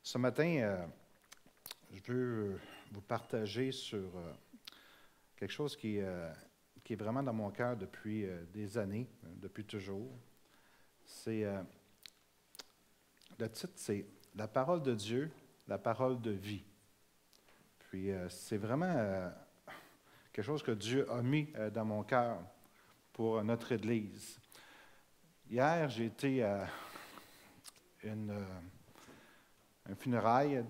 Ce matin, je veux vous partager sur quelque chose qui est vraiment dans mon cœur depuis des années, depuis toujours. Le titre, c'est « La parole de Dieu, la parole de vie ». Puis c'est vraiment quelque chose que Dieu a mis dans mon cœur pour notre Église. Hier, j'ai été à un funérail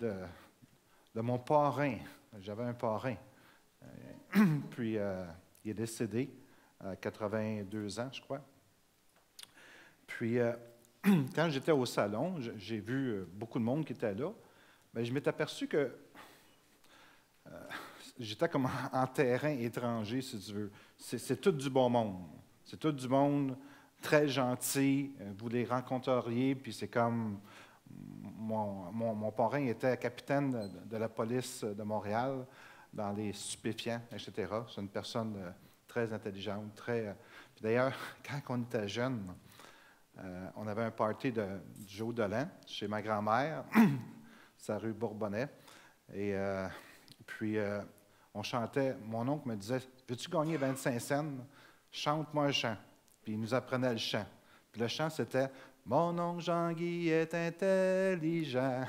de mon parrain. J'avais un parrain. Puis, il est décédé à 82 ans, je crois. Puis, quand j'étais au salon, j'ai vu beaucoup de monde qui était là. Bien, je m'étais aperçu que j'étais comme en terrain étranger, si tu veux. C'est tout du bon monde. C'est tout du monde très gentil. Vous les rencontreriez, puis c'est comme... Mon parrain était capitaine de la police de Montréal dans les stupéfiants, etc. C'est une personne très intelligente, très... Puis d'ailleurs, quand on était jeune, on avait un party du jour de l'an chez ma grand-mère, c'est la rue Bourbonnais. Et puis, on chantait, mon oncle me disait « Veux-tu gagner 25 cents? Chante-moi un chant. » Puis il nous apprenait le chant. Puis le chant, c'était « Mon oncle Jean-Guy est intelligent. »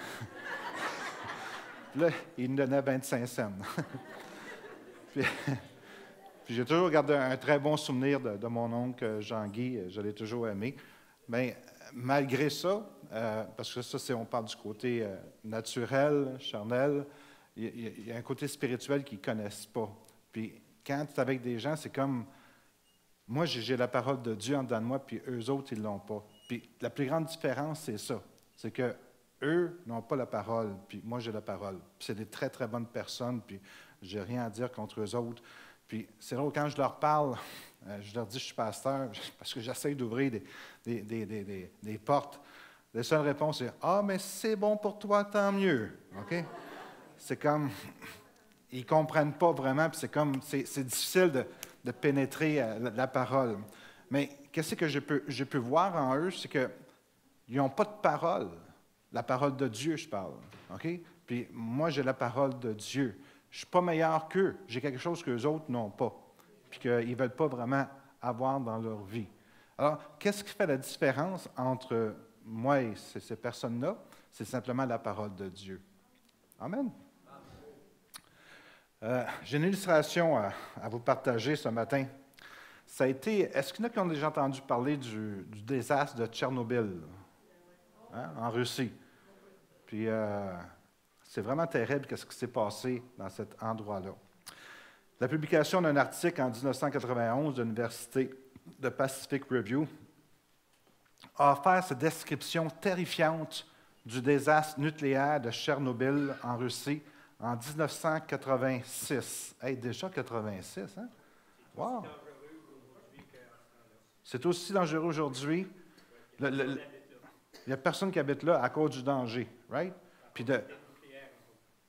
Puis là, il nous donnait 25 cents. Puis j'ai toujours gardé un très bon souvenir de mon oncle Jean-Guy. Je l'ai toujours aimé. Mais malgré ça, parce que ça, on parle du côté naturel, charnel, il y a un côté spirituel qu'ils ne connaissent pas. Puis quand tu es avec des gens, c'est comme, moi, j'ai la parole de Dieu en dedans de moi, puis eux autres, ils ne l'ont pas. Puis la plus grande différence, c'est ça. C'est que eux n'ont pas la parole, puis moi, j'ai la parole. Puis c'est des très, très bonnes personnes, puis je n'ai rien à dire contre eux autres. Puis c'est drôle, quand je leur parle, je leur dis je suis pasteur, parce que j'essaie d'ouvrir des portes. La seule réponse, c'est « Ah, mais c'est bon pour toi, tant mieux. » OK? C'est comme, ils ne comprennent pas vraiment, puis c'est comme, c'est difficile de pénétrer la parole. Mais qu'est-ce que je peux voir en eux, c'est qu'ils n'ont pas de parole. La parole de Dieu, je parle. OK? Puis moi, j'ai la parole de Dieu. Je ne suis pas meilleur qu'eux. J'ai quelque chose qu'eux autres n'ont pas, puis qu'ils ne veulent pas vraiment avoir dans leur vie. Alors, qu'est-ce qui fait la différence entre moi et ces personnes-là? C'est simplement la parole de Dieu. Amen. J'ai une illustration à vous partager ce matin. Ça a été, est-ce qu'il y en a qui ont déjà entendu parler du désastre de Tchernobyl, hein, en Russie? Puis, c'est vraiment terrible ce qui s'est passé dans cet endroit-là. La publication d'un article en 1991 de l'Université de Pacific Review a offert cette description terrifiante du désastre nucléaire de Tchernobyl en Russie en 1986. Hey, déjà 86, hein? Wow! C'est aussi dangereux aujourd'hui. Il n'y a personne qui habite là à cause du danger, right? Puis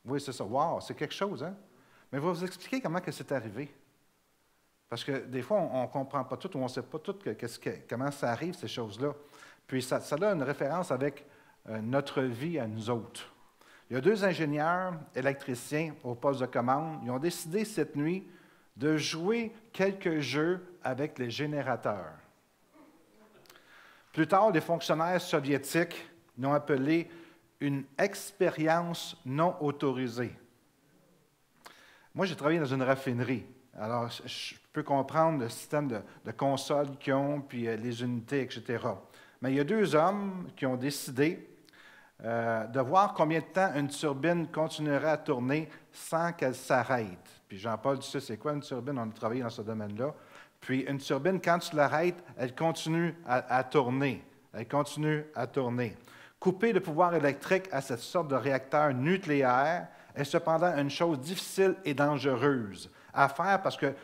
oui, c'est ça. Wow, c'est quelque chose, hein? Mais je vais vous expliquer comment c'est arrivé. Parce que des fois, on ne comprend pas tout ou on ne sait pas tout comment ça arrive, ces choses-là. Puis ça a une référence avec notre vie à nous autres. Il y a deux ingénieurs électriciens au poste de commande. Ils ont décidé cette nuit de jouer quelques jeux avec les générateurs. Plus tard, les fonctionnaires soviétiques l'ont appelé une expérience non autorisée. Moi, j'ai travaillé dans une raffinerie. Alors, je peux comprendre le système de console qu'ils ont, puis les unités, etc. Mais il y a deux hommes qui ont décidé de voir combien de temps une turbine continuerait à tourner sans qu'elle s'arrête. Puis Jean-Paul, tu sais, c'est quoi une turbine? On a travaillé dans ce domaine-là. Puis une turbine, quand tu l'arrêtes, elle continue à tourner. Elle continue à tourner. Couper le pouvoir électrique à cette sorte de réacteur nucléaire est cependant une chose difficile et dangereuse à faire parce que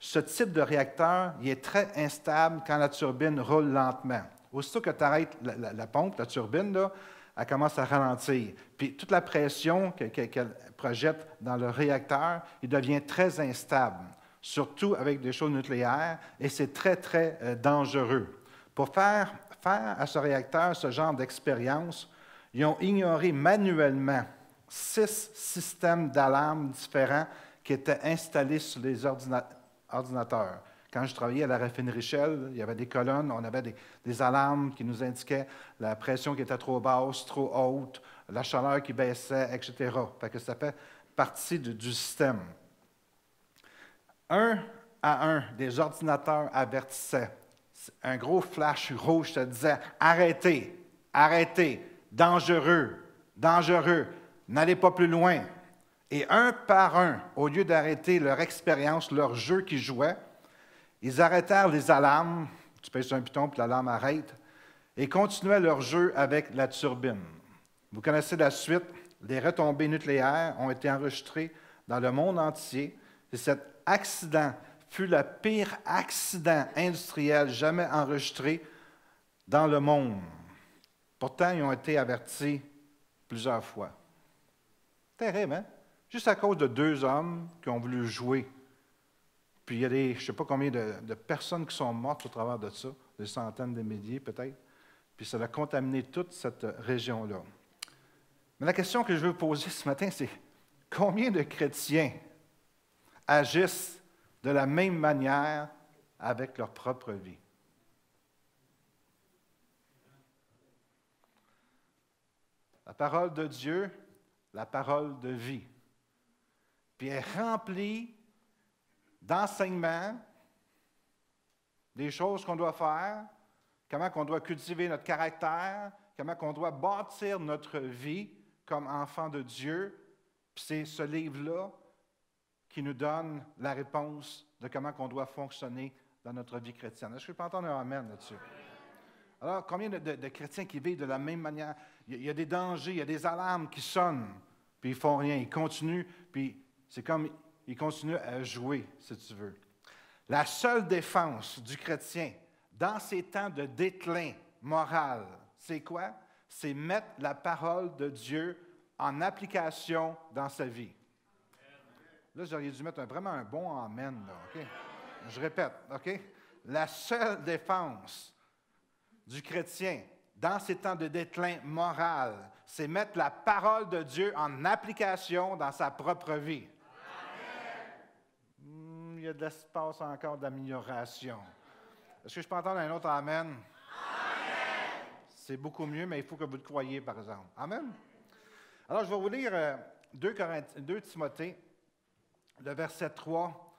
ce type de réacteur il est très instable quand la turbine roule lentement. Aussitôt que tu arrêtes la pompe, la turbine, là, elle commence à ralentir. Puis toute la pression qu'elle projette dans le réacteur, il devient très instable, surtout avec des choses nucléaires, et c'est très, très dangereux. Pour faire à ce réacteur ce genre d'expérience, Ils ont ignoré manuellement 6 systèmes d'alarme différents qui étaient installés sur les ordinateurs. Quand je travaillais à la raffinerie Shell, il y avait des colonnes, on avait des alarmes qui nous indiquaient la pression qui était trop basse, trop haute, la chaleur qui baissait, etc. Fait que ça fait partie du système. Un à un, des ordinateurs avertissaient. Un gros flash rouge te disait « Arrêtez, arrêtez, dangereux, dangereux, n'allez pas plus loin. » Et un par un, au lieu d'arrêter leur expérience, leur jeu qu'ils jouaient, ils arrêtèrent les alarmes, tu pèses sur un piton puis l'alarme arrête, et continuaient leur jeu avec la turbine. Vous connaissez la suite, les retombées nucléaires ont été enregistrées dans le monde entier, et cet accident fut le pire accident industriel jamais enregistré dans le monde. Pourtant, ils ont été avertis plusieurs fois. Terrible, hein? Juste à cause de 2 hommes qui ont voulu jouer. Puis il y a je ne sais pas combien de personnes qui sont mortes au travers de ça, des centaines de milliers peut-être. Puis ça a contaminé toute cette région-là. Mais la question que je veux poser ce matin, c'est combien de chrétiens agissent de la même manière avec leur propre vie? La parole de Dieu, la parole de vie. Puis elle est remplie d'enseignements, des choses qu'on doit faire, comment on doit cultiver notre caractère, comment on doit bâtir notre vie comme enfant de Dieu. Puis c'est ce livre-là qui nous donne la réponse de comment on doit fonctionner dans notre vie chrétienne. Est-ce que je peux entendre un amen là-dessus? Alors, combien de chrétiens qui vivent de la même manière? Il y a des dangers, il y a des alarmes qui sonnent, puis ils ne font rien, ils continuent, puis c'est comme ils continuent à jouer, si tu veux. La seule défense du chrétien dans ces temps de déclin moral, c'est quoi? C'est mettre la parole de Dieu en application dans sa vie. Là, j'aurais dû mettre vraiment un bon amen, là, OK? Je répète, OK? La seule défense du chrétien dans ces temps de déclin moral, c'est mettre la parole de Dieu en application dans sa propre vie. Il y a de l'espace encore d'amélioration. Est-ce que je peux entendre un autre amen? Amen. C'est beaucoup mieux, mais il faut que vous le croyiez, par exemple. Amen. Alors, je vais vous lire 2 Timothée, le verset 3,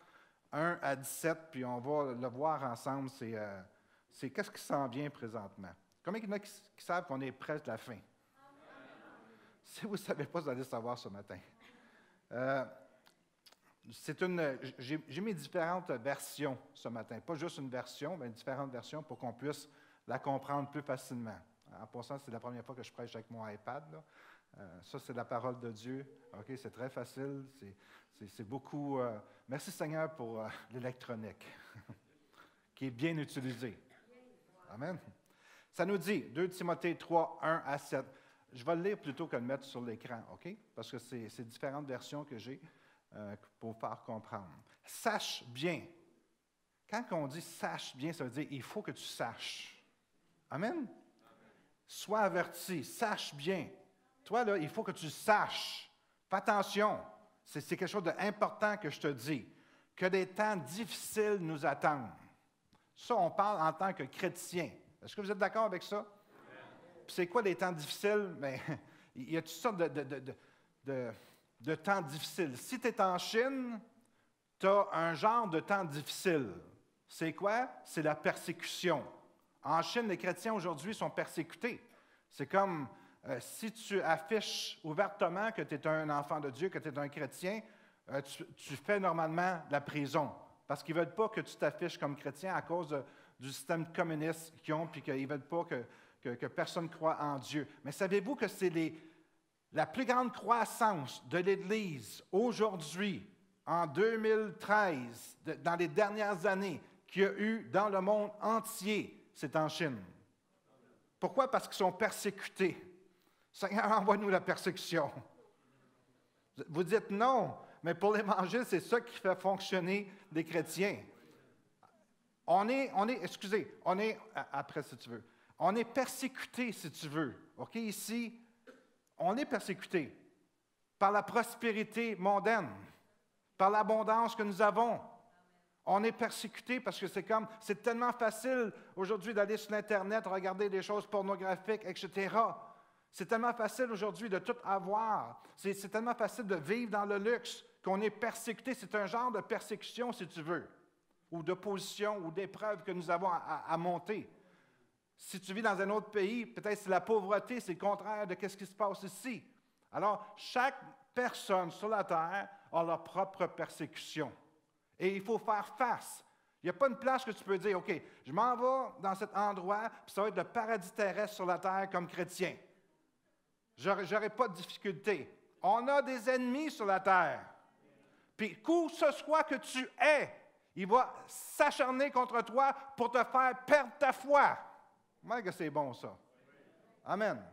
1 à 17, puis on va le voir ensemble. C'est qu'est-ce qui s'en vient présentement. Combien il y en a qui savent qu'on est près de la fin? Amen. Si vous ne savez pas, vous allez savoir ce matin. J'ai mis différentes versions ce matin. Pas juste une version, mais différentes versions pour qu'on puisse la comprendre plus facilement. En passant, c'est la première fois que je prêche avec mon iPad, là. Ça, c'est la parole de Dieu. OK, c'est très facile. C'est beaucoup. Merci Seigneur pour l'électronique, qui est bien utilisée. Amen. Ça nous dit, 2 Timothée 3, 1 à 7. Je vais le lire plutôt que le mettre sur l'écran, OK? Parce que c'est différentes versions que j'ai pour faire comprendre. Sache bien. Quand on dit sache bien, ça veut dire il faut que tu saches. Amen? Sois averti, sache bien. Toi, là, il faut que tu saches. Fais attention. C'est quelque chose d'important que je te dis. Que des temps difficiles nous attendent. Ça, on parle en tant que chrétien. Est-ce que vous êtes d'accord avec ça? Puis c'est quoi des temps difficiles? Bien, il y a toutes sortes de temps difficiles. Si tu es en Chine, tu as un genre de temps difficile. C'est quoi? C'est la persécution. En Chine, les chrétiens aujourd'hui sont persécutés. C'est comme si tu affiches ouvertement que tu es un enfant de Dieu, que tu es un chrétien, tu fais normalement la prison. Parce qu'ils ne veulent pas que tu t'affiches comme chrétien à cause du système communiste qu'ils ont, puis qu'ils ne veulent pas que personne croie en Dieu. Mais savez-vous que c'est la plus grande croissance de l'Église aujourd'hui, en 2013, dans les dernières années, qu'il y a eu dans le monde entier, c'est en Chine. Pourquoi? Parce qu'ils sont persécutés. Seigneur, envoie-nous la persécution. Vous dites non, mais pour l'Évangile, c'est ça qui fait fonctionner les chrétiens. Après si tu veux, on est persécutés, si tu veux. OK, ici, on est persécuté par la prospérité mondaine, par l'abondance que nous avons. On est persécuté parce que c'est tellement facile aujourd'hui d'aller sur l'Internet, regarder des choses pornographiques, etc. C'est tellement facile aujourd'hui de tout avoir. C'est tellement facile de vivre dans le luxe qu'on est persécuté. C'est un genre de persécution, si tu veux, ou d'opposition, ou d'épreuve que nous avons à monter. Si tu vis dans un autre pays, peut-être c'est la pauvreté, c'est le contraire de ce qui se passe ici. Alors, chaque personne sur la terre a leur propre persécution. Et il faut faire face. Il n'y a pas une place que tu peux dire, OK, je m'en vais dans cet endroit, puis ça va être le paradis terrestre sur la terre comme chrétien. Je n'aurai pas de difficulté. On a des ennemis sur la terre. Puis, où ce soit que tu es, il va s'acharner contre toi pour te faire perdre ta foi. Comment que c'est bon, ça? Amen.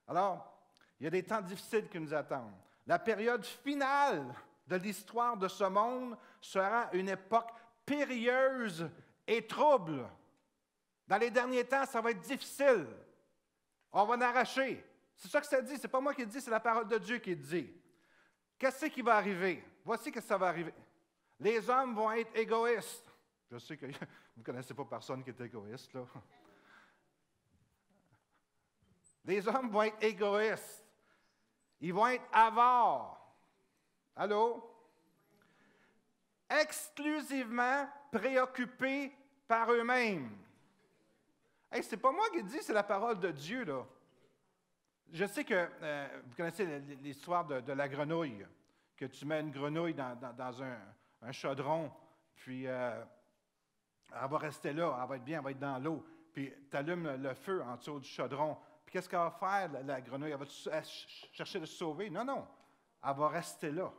Alors, il y a des temps difficiles qui nous attendent. La période finale de l'histoire de ce monde sera une époque périlleuse et trouble. Dans les derniers temps, ça va être difficile. On va en arracher. C'est ça que ça dit. Ce n'est pas moi qui le dis, c'est la parole de Dieu qui le dit. Qu'est-ce qui va arriver? Voici ce que ça va arriver. Les hommes vont être égoïstes. Je sais que vous ne connaissez pas personne qui est égoïste, là. Les hommes vont être égoïstes. Ils vont être avares. Allô? Exclusivement préoccupés par eux-mêmes. Hey, c'est pas moi qui le dis, c'est la parole de Dieu, là. Je sais que vous connaissez l'histoire de la grenouille, que tu mets une grenouille dans un chaudron, puis elle va rester là, elle va être bien, elle va être dans l'eau, puis tu allumes le feu en dessous du chaudron. Puis qu'est-ce qu'elle va faire, la grenouille? Elle va chercher de se sauver? Non, non. Elle va rester là.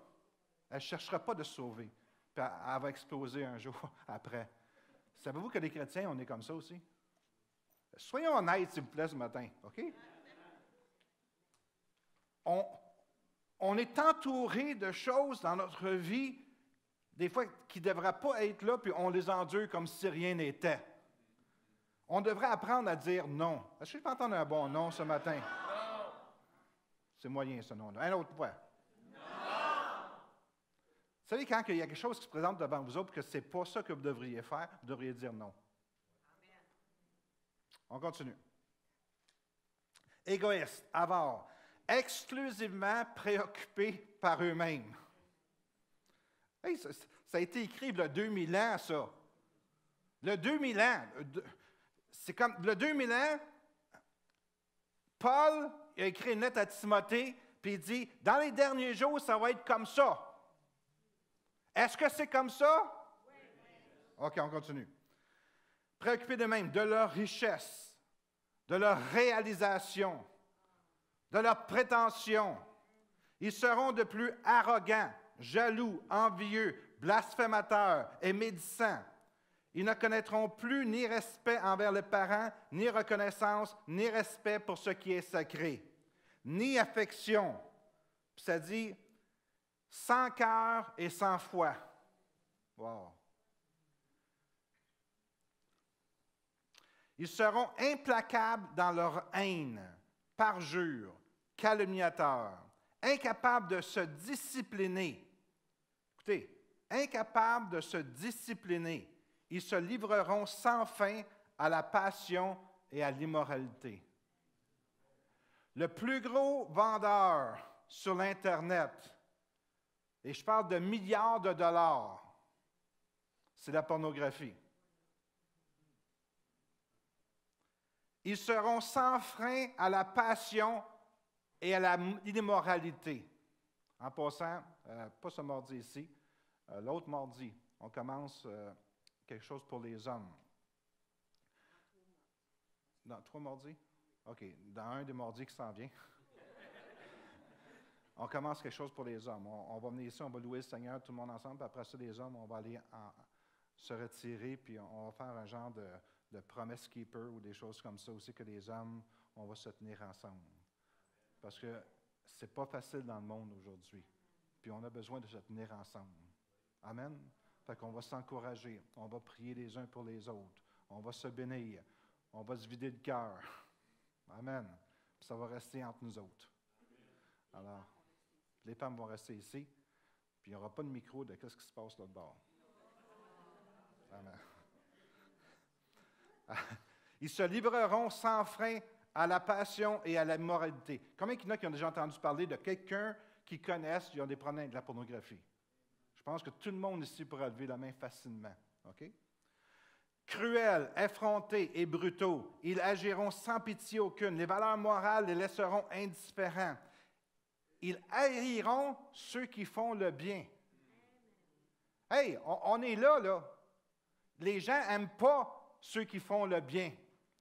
Elle ne cherchera pas de se sauver. Puis elle va exploser un jour après. Savez-vous que les chrétiens, on est comme ça aussi? Soyons honnêtes, s'il vous plaît, ce matin, OK? On est entouré de choses dans notre vie, des fois, qui ne devraient pas être là, puis on les endure comme si rien n'était. On devrait apprendre à dire non. Est-ce que je peux entendre un bon non ce matin? Non. C'est moyen, ce non-là. Un autre fois. Non. Vous savez, quand il y a quelque chose qui se présente devant vous autres, que ce n'est pas ça que vous devriez faire, vous devriez dire non. Amen. On continue. Égoïste, avare, exclusivement préoccupés par eux-mêmes. Hey, ça a été écrit il y a 2000 ans, ça. Le 2000 ans. C'est comme le 2000 ans, Paul a écrit une lettre à Timothée, puis il dit, dans les derniers jours, ça va être comme ça. Est-ce que c'est comme ça? Oui. OK, on continue. Préoccupés d'eux-mêmes, de leur richesse, de leur réalisation, de leur prétention. Ils seront de plus arrogants, jaloux, envieux, blasphémateurs et médisants. Ils ne connaîtront plus ni respect envers les parents, ni reconnaissance, ni respect pour ce qui est sacré, ni affection. Puis ça dit, sans cœur et sans foi. Wow. Ils seront implacables dans leur haine, parjures, calomniateurs, incapables de se discipliner. Écoutez, incapables de se discipliner. Ils se livreront sans fin à la passion et à l'immoralité. Le plus gros vendeur sur l'Internet, et je parle de milliards de dollars, c'est la pornographie. Ils seront sans frein à la passion et à l'immoralité. En passant, pas ce mardi ici, l'autre mardi, on commence quelque chose pour les hommes. Dans 3 mardis? OK, dans un des mardis qui s'en vient. On commence quelque chose pour les hommes. On va venir ici, on va louer le Seigneur, tout le monde ensemble, puis après ça, les hommes, on va aller se retirer, puis on va faire un genre de promise keeper ou des choses comme ça aussi, que les hommes, on va se tenir ensemble. Parce que c'est pas facile dans le monde aujourd'hui. Puis on a besoin de se tenir ensemble. Amen? Fait qu'on va s'encourager, on va prier les uns pour les autres, on va se bénir, on va se vider le cœur. Amen. Puis ça va rester entre nous autres. Alors, les femmes vont rester ici, puis il n'y aura pas de micro de qu'est-ce qui se passe l'autre bord. Amen. Ils se livreront sans frein à la passion et à la moralité. Combien il y en a qui ont déjà entendu parler de quelqu'un qui connaissent qui ont des problèmes avec la pornographie? Je pense que tout le monde ici pourra lever la main facilement. OK? Cruels, effrontés et brutaux, ils agiront sans pitié aucune. Les valeurs morales les laisseront indifférents. Ils haïront ceux qui font le bien. Hey, on est là, là. Les gens n'aiment pas ceux qui font le bien.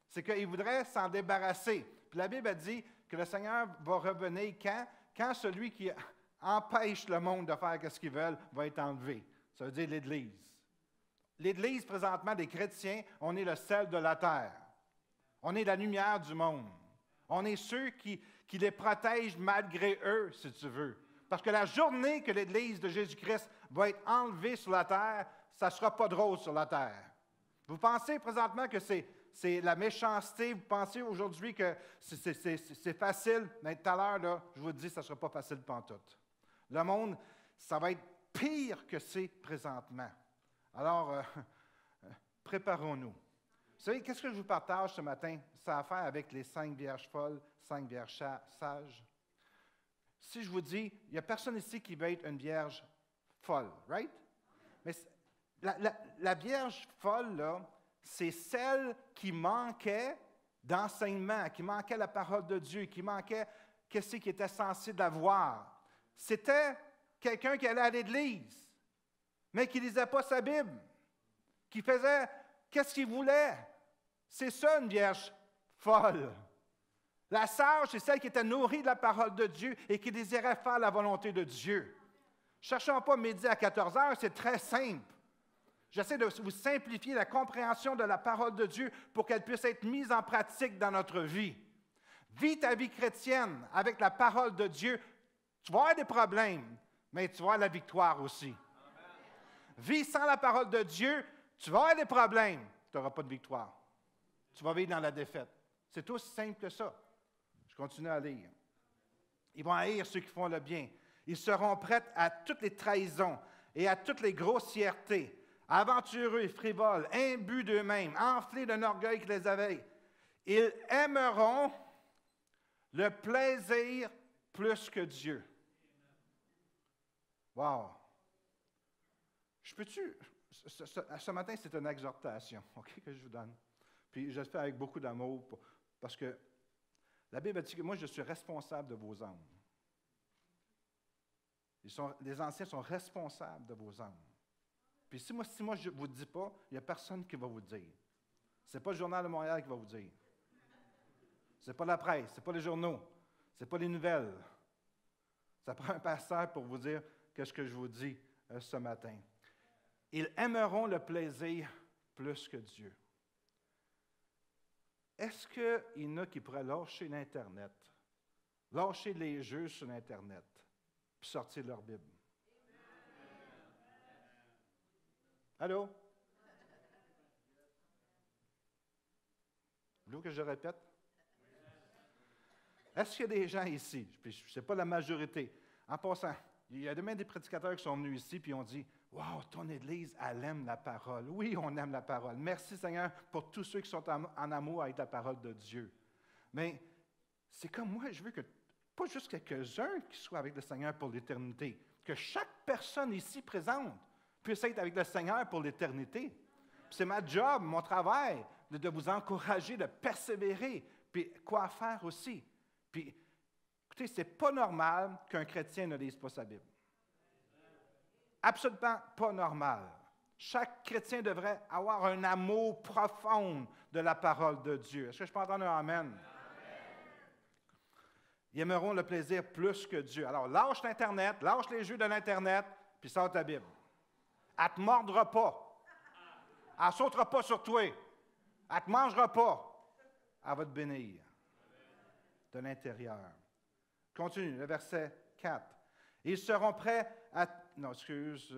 C'est qu'ils voudraient s'en débarrasser. Puis la Bible a dit que le Seigneur va revenir quand? Quand celui qui empêche le monde de faire ce qu'ils veulent va être enlevé. Ça veut dire l'Église. L'Église, présentement, des chrétiens, on est le sel de la terre. On est la lumière du monde. On est ceux qui les protègent malgré eux, si tu veux. Parce que la journée que l'Église de Jésus-Christ va être enlevée sur la terre, ça ne sera pas drôle sur la terre. Vous pensez présentement que c'est la méchanceté, vous pensez aujourd'hui que c'est facile, mais tout à l'heure, là, je vous dis, ça ne sera pas facile pantoute. Le monde, ça va être pire que c'est présentement. Alors, préparons-nous. Vous savez, qu'est-ce que je vous partage ce matin? Ça a à faire avec les 5 vierges folles, 5 vierges sages. Si je vous dis, il n'y a personne ici qui veut être une vierge folle, right? Mais la vierge folle, là, c'est celle qui manquait d'enseignement, qui manquait la parole de Dieu, qui manquait qu'est-ce qui était censé d'avoir. C'était quelqu'un qui allait à l'Église, mais qui ne lisait pas sa Bible, qui faisait qu'est-ce qu'il voulait. C'est ça, une vierge folle. La sage, c'est celle qui était nourrie de la parole de Dieu et qui désirait faire la volonté de Dieu. Cherchons pas midi à 14 heures, c'est très simple. J'essaie de vous simplifier la compréhension de la parole de Dieu pour qu'elle puisse être mise en pratique dans notre vie. Vis ta vie chrétienne avec la parole de Dieu. Tu vas avoir des problèmes, mais tu vas avoir la victoire aussi. Amen. Vis sans la parole de Dieu, tu vas avoir des problèmes, tu n'auras pas de victoire. Tu vas vivre dans la défaite. C'est aussi simple que ça. Je continue à lire. Ils vont haïr ceux qui font le bien. Ils seront prêts à toutes les trahisons et à toutes les grossièretés. Aventureux et frivoles, imbus d'eux-mêmes, enflés d'un orgueil qui les avait. Ils aimeront le plaisir plus que Dieu. Wow! Je peux-tu... Ce matin, c'est une exhortation, OK, que je vous donne. Puis je le fais avec beaucoup d'amour, parce que la Bible dit que moi, je suis responsable de vos âmes. Les anciens sont responsables de vos âmes. Puis si moi je ne vous dis pas, il n'y a personne qui va vous dire. Ce n'est pas le Journal de Montréal qui va vous dire. Ce n'est pas la presse, ce n'est pas les journaux, ce n'est pas les nouvelles. Ça prend un pasteur pour vous dire ce que je vous dis ce matin. Ils aimeront le plaisir plus que Dieu. Est-ce qu'il y en a qui pourraient lâcher l'Internet, lâcher les jeux sur l'Internet, puis sortir leur Bible? Allô? Voulez-vous que je répète? Est-ce qu'il y a des gens ici, puis ce n'est pas la majorité, en passant, il y a même des prédicateurs qui sont venus ici et ont dit « Wow, ton Église, elle aime la parole. » Oui, on aime la parole. Merci Seigneur pour tous ceux qui sont en amour avec la parole de Dieu. Mais c'est comme moi, je veux que, pas juste quelques-uns qui soient avec le Seigneur pour l'éternité, que chaque personne ici présente puisse être avec le Seigneur pour l'éternité. Puis c'est ma job, mon travail, de vous encourager, de persévérer, puis quoi faire aussi. Puis, écoutez, ce n'est pas normal qu'un chrétien ne lise pas sa Bible. Absolument pas normal. Chaque chrétien devrait avoir un amour profond de la parole de Dieu. Est-ce que je peux entendre un Amen? Amen. Ils aimeront le plaisir plus que Dieu. Alors, lâche l'Internet, lâche les jeux de l'Internet, puis sors ta Bible. Elle ne te mordra pas. Elle ne sautera pas sur toi. Elle ne te mangera pas. Elle va te bénir de l'intérieur. Continue, le verset 4. Ils seront prêts à... Non, excuse.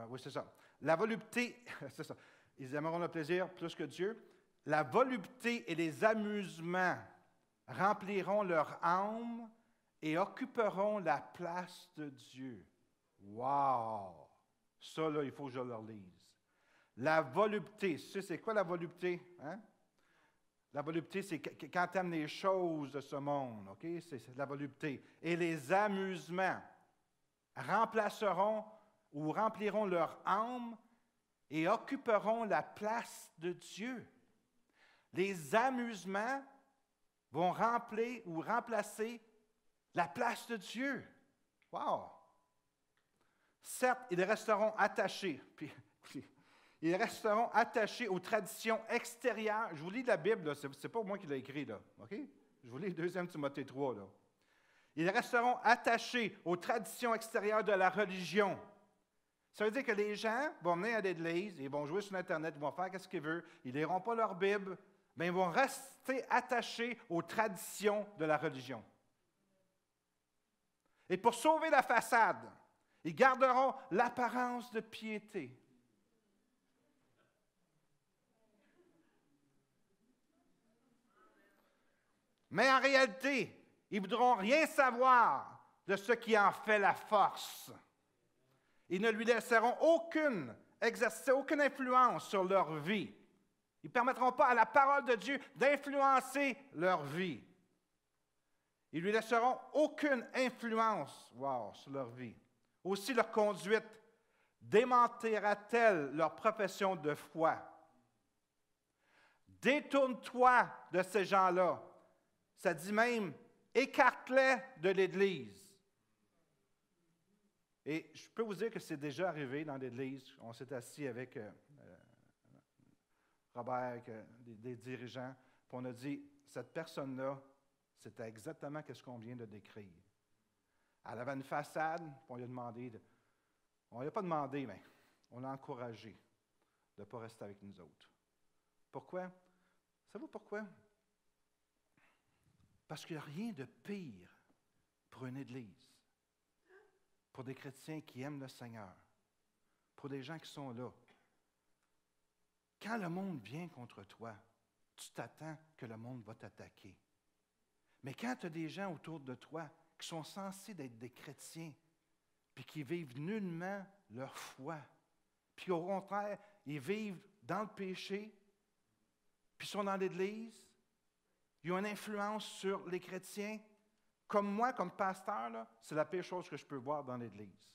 Oui, c'est ça. La volupté, c'est ça. Ils aimeront le plaisir plus que Dieu. La volupté et les amusements rempliront leur âme et occuperont la place de Dieu. Wow! Ça, là, il faut que je le relise. La volupté. Tu sais, c'est quoi la volupté? Hein? La volupté, c'est quand tu aimes les choses de ce monde. OK? C'est la volupté. Et les amusements remplaceront ou rempliront leur âme et occuperont la place de Dieu. Les amusements vont remplir ou remplacer la place de Dieu. Wow! Certes, ils resteront attachés. Ils resteront attachés aux traditions extérieures. Je vous lis de la Bible, ce n'est pas moi qui l'ai écrit, là. OK? Je vous lis 2 Timothée 3, là. Ils resteront attachés aux traditions extérieures de la religion. Ça veut dire que les gens vont venir à l'Église, ils vont jouer sur Internet, ils vont faire ce qu'ils veulent, ils ne liront pas leur Bible, mais ils vont rester attachés aux traditions de la religion. Et pour sauver la façade, ils garderont l'apparence de piété. Mais en réalité, ils ne voudront rien savoir de ce qui en fait la force. Ils ne lui laisseront exercer aucune influence sur leur vie. Ils ne permettront pas à la parole de Dieu d'influencer leur vie. Ils lui laisseront aucune influence sur leur vie. Aussi, leur conduite démentira-t-elle leur profession de foi. Détourne-toi de ces gens-là. Ça dit même, écarte-les de l'Église. Et je peux vous dire que c'est déjà arrivé dans l'Église. On s'est assis avec Robert, avec des dirigeants, puis on a dit, cette personne-là, c'était exactement ce qu'on vient de décrire. Elle avait une façade, puis on lui a demandé, on ne lui a pas demandé, mais on l'a encouragé de ne pas rester avec nous autres. Pourquoi? Savez-vous pourquoi? Parce qu'il n'y a rien de pire pour une Église, pour des chrétiens qui aiment le Seigneur, pour des gens qui sont là. Quand le monde vient contre toi, tu t'attends que le monde va t'attaquer. Mais quand tu as des gens autour de toi qui sont censés être des chrétiens, puis qui vivent nullement leur foi, puis au contraire, ils vivent dans le péché, puis sont dans l'Église, ils ont une influence sur les chrétiens. Comme moi, comme pasteur, là, c'est la pire chose que je peux voir dans l'Église.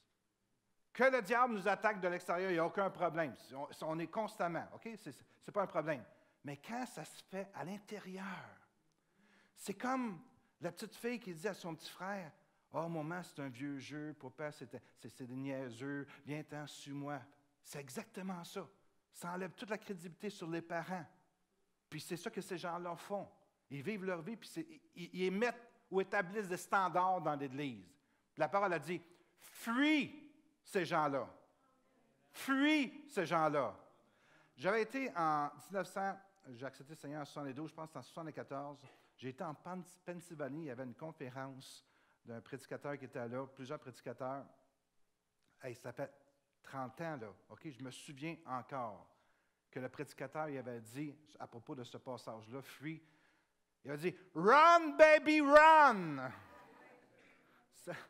Que le diable nous attaque de l'extérieur, il n'y a aucun problème. On est constamment, OK? Ce n'est pas un problème. Mais quand ça se fait à l'intérieur, c'est comme la petite fille qui dit à son petit frère, « Oh, maman, c'est un vieux jeu, papa, c'est des niaiseux, viens-t'en, suis-moi. » C'est exactement ça. Ça enlève toute la crédibilité sur les parents. Puis c'est ça que ces gens-là font. Ils vivent leur vie, puis ils émettent ou établissent des standards dans l'Église. Puis la parole a dit, « Fuis ces gens-là. Fuis ces gens-là. » J'avais été en 1900, j'ai accepté le Seigneur en 72, je pense que c'est en 1974. J'ai été en Pennsylvanie, il y avait une conférence d'un prédicateur qui était là, plusieurs prédicateurs. Hey, ça fait 30 ans, là. OK, je me souviens encore que le prédicateur il avait dit, à propos de ce passage-là, fuis. Il a dit, « Run, baby, run! »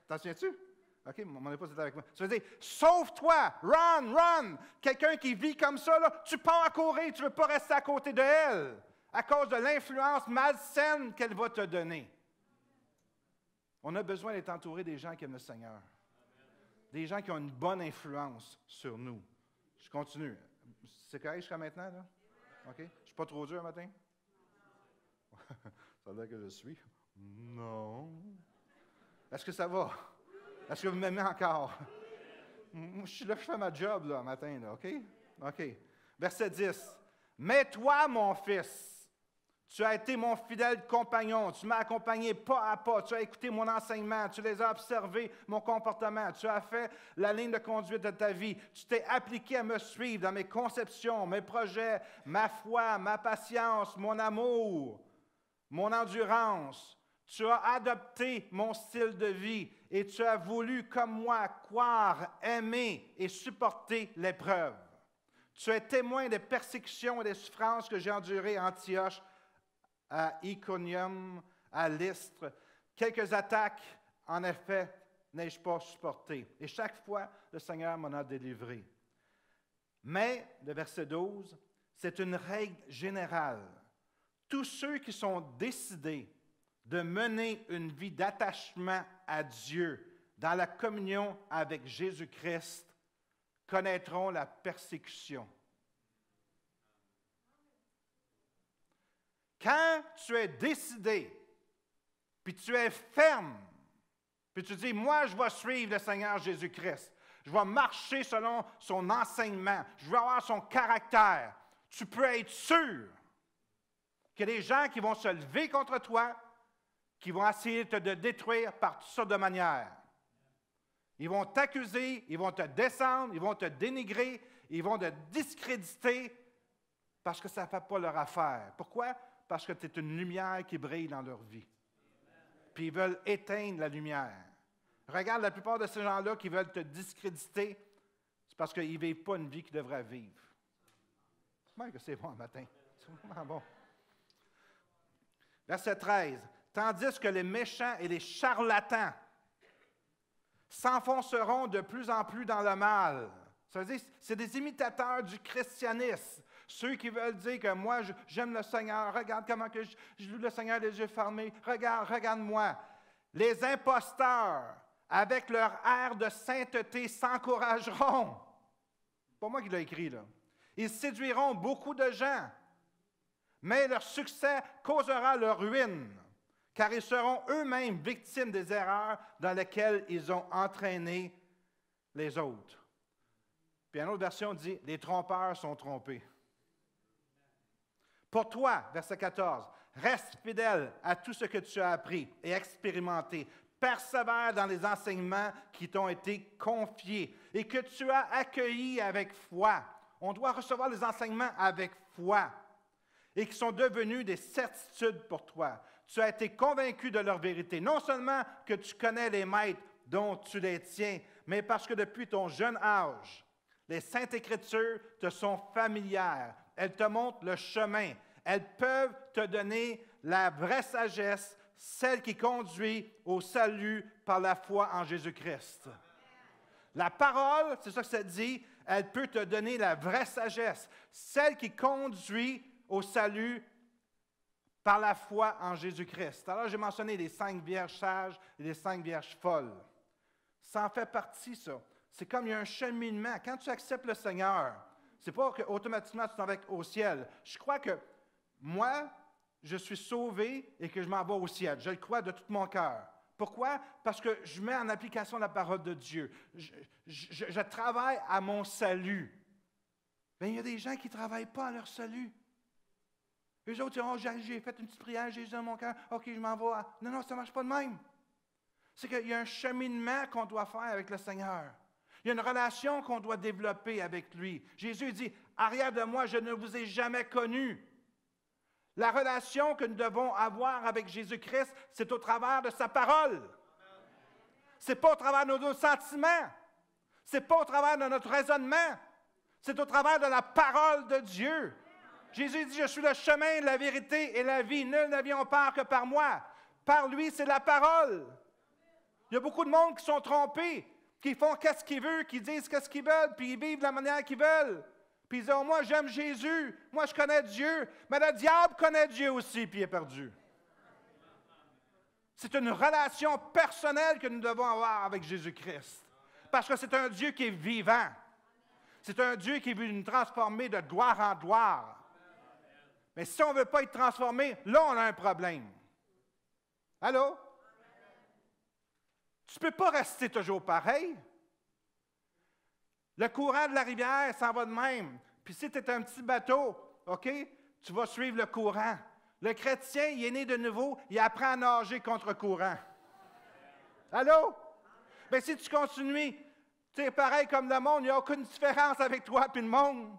T'en souviens-tu? OK, mon épouse était avec moi. Ça veut dire, sauve-toi, run, run! Quelqu'un qui vit comme ça, là, tu pars à courir, tu ne veux pas rester à côté d'elle à cause de l'influence malsaine qu'elle va te donner. On a besoin d'être entouré des gens qui aiment le Seigneur. Des gens qui ont une bonne influence sur nous. Je continue. C'est correct jusqu'à maintenant, là? OK? Je ne suis pas trop dur le matin? Ça a l'air que je suis. Non. Est-ce que ça va? Est-ce que vous m'aimez encore? Je suis là, je fais ma job, là, le matin, là, OK? OK. Verset 10. « Mais toi, mon fils, tu as été mon fidèle compagnon, tu m'as accompagné pas à pas, tu as écouté mon enseignement, tu les as observés, mon comportement, tu as fait la ligne de conduite de ta vie, tu t'es appliqué à me suivre dans mes conceptions, mes projets, ma foi, ma patience, mon amour, mon endurance. Tu as adopté mon style de vie et tu as voulu, comme moi, croire, aimer et supporter l'épreuve. Tu es témoin des persécutions et des souffrances que j'ai endurées à Antioche, à Iconium, à Lystre, quelques attaques En effet, n'ai-je pas supporté. Et chaque fois, le Seigneur m'en a délivré. Mais, le verset 12, c'est une règle générale. Tous ceux qui sont décidés de mener une vie d'attachement à Dieu dans la communion avec Jésus-Christ connaîtront la persécution. Quand tu es décidé, puis tu es ferme, puis tu dis, moi, je vais suivre le Seigneur Jésus-Christ, je vais marcher selon son enseignement, je vais avoir son caractère, tu peux être sûr qu'il y a des gens qui vont se lever contre toi, qui vont essayer de te détruire par toutes sortes de manières. Ils vont t'accuser, ils vont te descendre, ils vont te dénigrer, ils vont te discréditer parce que ça ne fait pas leur affaire. Pourquoi? Parce que tu es une lumière qui brille dans leur vie. Puis ils veulent éteindre la lumière. Regarde, la plupart de ces gens-là qui veulent te discréditer, c'est parce qu'ils ne vivent pas une vie qu'ils devraient vivre. Comment que c'est bon le matin? C'est vraiment bon. Verset 13. Tandis que les méchants et les charlatans s'enfonceront de plus en plus dans le mal. Ça veut dire, c'est des imitateurs du christianisme. Ceux qui veulent dire que moi, j'aime le Seigneur, regarde comment que je loue le Seigneur les yeux fermés, regarde-moi. Les imposteurs, avec leur air de sainteté, s'encourageront. C'est pas moi qui l'ai écrit, là. Ils séduiront beaucoup de gens, mais leur succès causera leur ruine, car ils seront eux-mêmes victimes des erreurs dans lesquelles ils ont entraîné les autres. Puis une autre version dit, les trompeurs sont trompés. Pour toi, verset 14, reste fidèle à tout ce que tu as appris et expérimenté. Persévère dans les enseignements qui t'ont été confiés et que tu as accueillis avec foi. On doit recevoir les enseignements avec foi et qui sont devenus des certitudes pour toi. Tu as été convaincu de leur vérité. Non seulement que tu connais les maîtres dont tu les tiens, mais parce que depuis ton jeune âge, les Saintes Écritures te sont familières. Elles te montrent le chemin. Elles peuvent te donner la vraie sagesse, celle qui conduit au salut par la foi en Jésus-Christ. La parole, c'est ça que ça dit, elle peut te donner la vraie sagesse, celle qui conduit au salut par la foi en Jésus-Christ. Alors, j'ai mentionné les 5 vierges sages et les 5 vierges folles. Ça en fait partie, ça. C'est comme il y a un cheminement. Quand tu acceptes le Seigneur, c'est pas qu'automatiquement tu t'en vas au ciel. Je crois que moi, je suis sauvé et que je m'en vais au ciel. Je le crois de tout mon cœur. Pourquoi? Parce que je mets en application la parole de Dieu. Je travaille à mon salut. Bien, il y a des gens qui ne travaillent pas à leur salut. Les autres disent, oh, j'ai fait une petite prière, Jésus dans mon cœur, OK, je m'en vais. Non, ça ne marche pas de même. C'est qu'il y a un cheminement qu'on doit faire avec le Seigneur. Il y a une relation qu'on doit développer avec lui. Jésus dit, arrière de moi, je ne vous ai jamais connu. La relation que nous devons avoir avec Jésus-Christ, c'est au travers de sa parole. Ce n'est pas au travers de nos sentiments. Ce n'est pas au travers de notre raisonnement. C'est au travers de la parole de Dieu. Jésus dit, je suis le chemin, la vérité et la vie. Nul ne vient au Père que par moi. Par lui, c'est la parole. Il y a beaucoup de monde qui sont trompés, qui font qu'est-ce qu'ils veulent, qui disent qu'est-ce qu'ils veulent, puis ils vivent de la manière qu'ils veulent. Puis ils disent, oh, moi j'aime Jésus, moi je connais Dieu, mais le diable connaît Dieu aussi, puis il est perdu. C'est une relation personnelle que nous devons avoir avec Jésus-Christ. Parce que c'est un Dieu qui est vivant. C'est un Dieu qui veut nous transformer de gloire en gloire. Mais si on ne veut pas être transformé, là on a un problème. Allô? Tu ne peux pas rester toujours pareil. Le courant de la rivière s'en va de même. Puis si tu es un petit bateau, OK, tu vas suivre le courant. Le chrétien, il est né de nouveau, il apprend à nager contre courant. Allô? Bien, si tu continues, tu es pareil comme le monde, il n'y a aucune différence avec toi et le monde.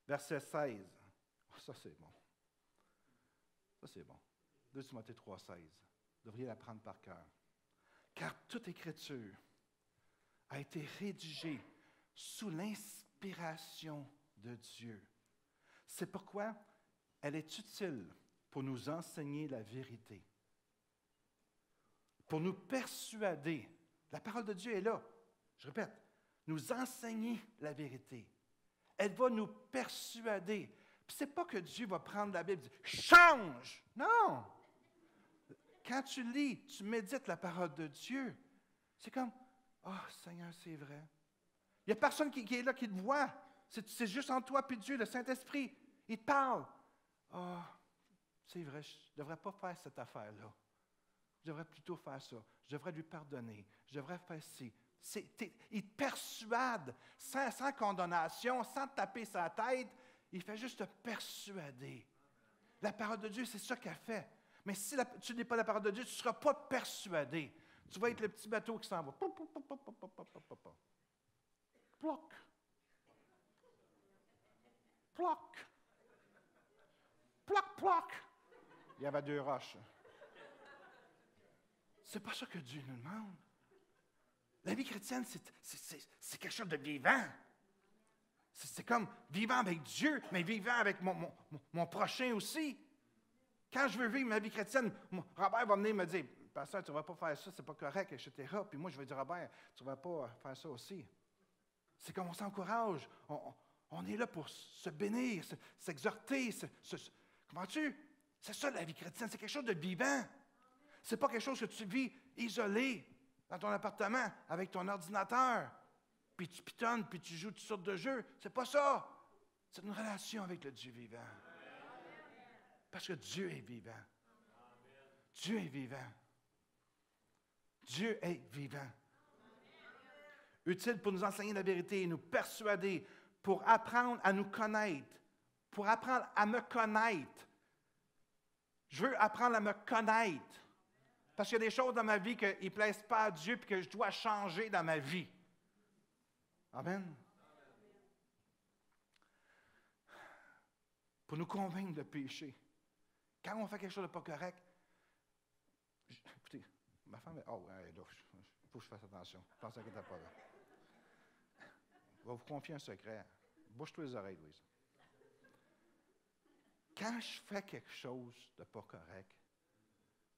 Verset 16. Oh, ça, c'est bon. Ça, c'est bon. 2 Timothée 3,16. Vous devriez l'apprendre par cœur. Car toute Écriture a été rédigée sous l'inspiration de Dieu. C'est pourquoi elle est utile pour nous enseigner la vérité, pour nous persuader. La parole de Dieu est là. Je répète, nous enseigner la vérité. Elle va nous persuader. Puis ce n'est pas que Dieu va prendre la Bible et dire « Change! » Non! Quand tu lis, tu médites la parole de Dieu, c'est comme « Ah, oh, Seigneur, c'est vrai. » Il n'y a personne qui est là qui te voit. C'est juste en toi puis Dieu, le Saint-Esprit. Il te parle. « Ah, oh, c'est vrai, je ne devrais pas faire cette affaire-là. Je devrais plutôt faire ça. Je devrais lui pardonner. Je devrais faire ci. » Il te persuade sans condamnation, sans te taper sa tête. Il fait juste te persuader. La parole de Dieu, c'est ça qu'elle fait. Mais si tu n'es pas la parole de Dieu, tu ne seras pas persuadé. Tu vas être le petit bateau qui s'en va. Ploc. Ploc. Ploc, ploc. Il y avait 2 roches. C'est pas ça que Dieu nous demande. La vie chrétienne, c'est quelque chose de vivant. C'est comme vivant avec Dieu, mais vivant avec mon prochain aussi. Quand je veux vivre ma vie chrétienne, Robert va venir me dire « Pasteur, tu ne vas pas faire ça, c'est pas correct, etc. » Puis moi, je vais dire « Robert, tu ne vas pas faire ça aussi. » C'est comme on s'encourage. On est là pour se bénir, s'exhorter. Comprends-tu? C'est ça la vie chrétienne, c'est quelque chose de vivant. Ce n'est pas quelque chose que tu vis isolé dans ton appartement avec ton ordinateur, puis tu pitonnes, puis tu joues toutes sortes de jeux. C'est pas ça. C'est une relation avec le Dieu vivant. Parce que Dieu est vivant. Dieu est vivant. Dieu est vivant. Utile pour nous enseigner la vérité et nous persuader, pour apprendre à nous connaître, pour apprendre à me connaître. Je veux apprendre à me connaître. Parce qu'il y a des choses dans ma vie qui ne plaisent pas à Dieu et que je dois changer dans ma vie. Amen. Pour nous convaincre de péché. Quand on fait quelque chose de pas correct, écoutez, ma femme est... Oh, elle est là. Il faut que je fasse attention. Je pensais qu'elle n'était pas là. Je vais vous confier un secret. Bouche-toi les oreilles, Louise. Quand je fais quelque chose de pas correct,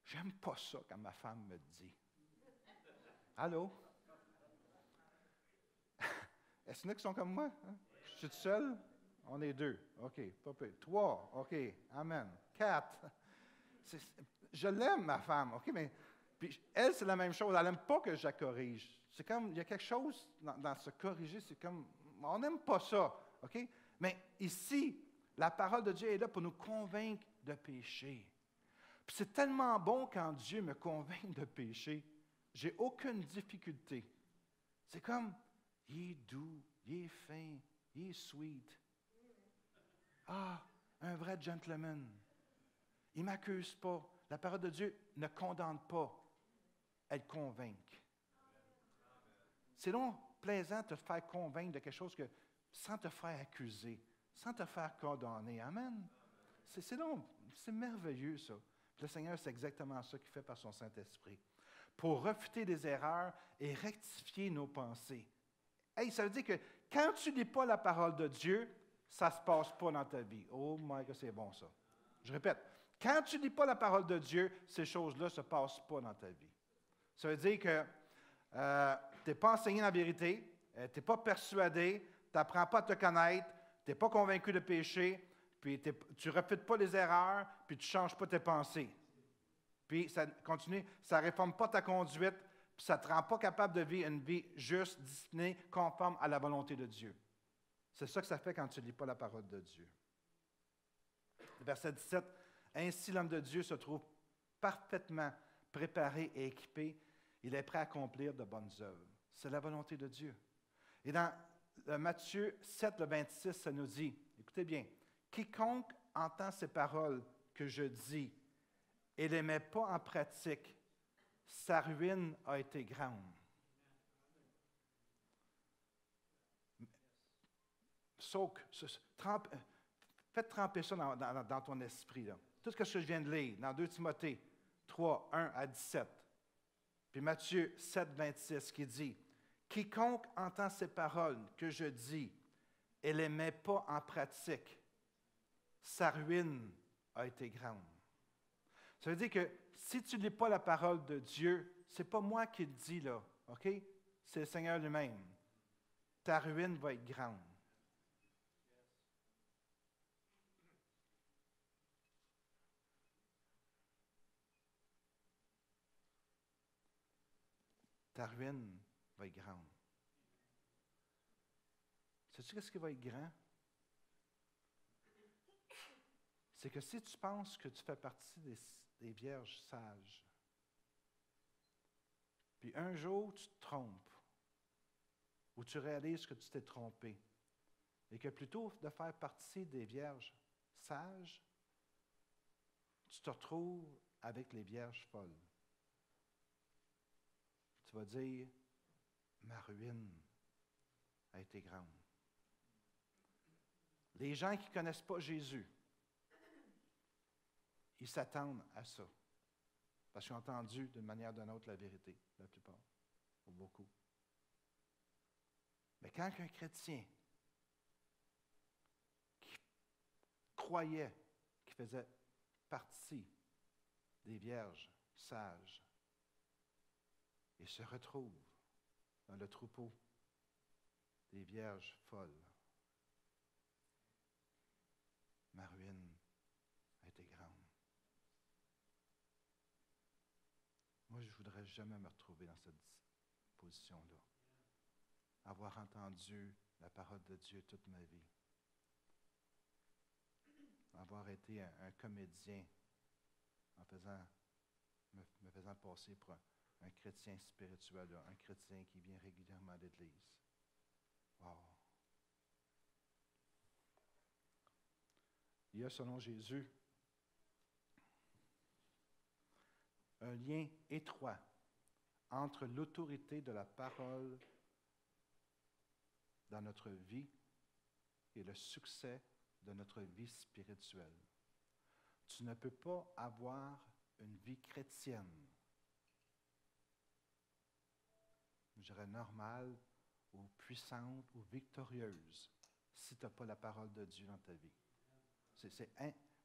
j'aime pas ça quand ma femme me dit. Allô? Est-ce qu'il y en a qui sont comme moi? Hein? Je suis tout seul? On est 2. OK. Pas peu. 3. OK. Amen. 4. Je l'aime, ma femme. OK, mais puis elle, c'est la même chose. Elle n'aime pas que je la corrige. C'est comme, il y a quelque chose dans se corriger, c'est comme, on n'aime pas ça. OK? Mais ici, la parole de Dieu est là pour nous convaincre de péché. Puis c'est tellement bon quand Dieu me convainc de péché. J'ai aucune difficulté. C'est comme, il est doux, il est fin, il est sweet. Ah, un vrai gentleman. Il ne m'accuse pas. La parole de Dieu ne condamne pas. Elle convainc. C'est donc plaisant de te faire convaincre de quelque chose que, sans te faire accuser, sans te faire condamner. Amen. C'est merveilleux, ça. Le Seigneur, c'est exactement ça qu'il fait par son Saint-Esprit. Pour refuter des erreurs et rectifier nos pensées. Hey, ça veut dire que quand tu ne lis pas la parole de Dieu, ça ne se passe pas dans ta vie. Oh my God, c'est bon ça. Je répète, quand tu ne lis pas la parole de Dieu, ces choses-là ne se passent pas dans ta vie. Ça veut dire que tu n'es pas enseigné la vérité, tu n'es pas persuadé, tu n'apprends pas à te connaître, tu n'es pas convaincu de péché, puis tu ne refutes pas les erreurs, puis tu ne changes pas tes pensées. Puis ça continue, ça ne réforme pas ta conduite, puis ça ne te rend pas capable de vivre une vie juste, disciplinée, conforme à la volonté de Dieu. C'est ça que ça fait quand tu ne lis pas la parole de Dieu. Verset 17, « Ainsi l'homme de Dieu se trouve parfaitement préparé et équipé. Il est prêt à accomplir de bonnes œuvres. » C'est la volonté de Dieu. Et dans Matthieu 7, le 26, ça nous dit, écoutez bien, « Quiconque entend ces paroles que je dis et ne les met pas en pratique, sa ruine a été grande. » Faites tremper ça dans ton esprit. Là. Tout ce que je viens de lire dans 2 Timothée 3, 1 à 17. Puis Matthieu 7, 26 qui dit, « Quiconque entend ces paroles que je dis et ne les met pas en pratique, sa ruine a été grande. Ça veut dire que si tu ne lis pas la parole de Dieu, ce n'est pas moi qui le dis là, OK? C'est le Seigneur lui-même. Ta ruine va être grande. Ta ruine va être grande. Sais-tu ce qui va être grand? C'est que si tu penses que tu fais partie des vierges sages, puis un jour tu te trompes, ou tu réalises que tu t'es trompé, et que plutôt de faire partie des vierges sages, tu te retrouves avec les vierges folles. Tu vas dire, ma ruine a été grande. Les gens qui ne connaissent pas Jésus, ils s'attendent à ça. Parce qu'ils ont entendu d'une manière ou d'une autre la vérité, la plupart, ou beaucoup. Mais quand un chrétien qui croyait qu'il faisait partie des vierges sages et se retrouve dans le troupeau des vierges folles, ma ruine a été grande. Moi, je ne voudrais jamais me retrouver dans cette position-là. Avoir entendu la parole de Dieu toute ma vie. Avoir été un comédien en me faisant passer pour un chrétien spirituel, un chrétien qui vient régulièrement à l'Église. Wow! Il y a, selon Jésus, un lien étroit entre l'autorité de la parole dans notre vie et le succès de notre vie spirituelle. Tu ne peux pas avoir une vie chrétienne, je dirais normale, ou puissante, ou victorieuse, si tu n'as pas la parole de Dieu dans ta vie. Je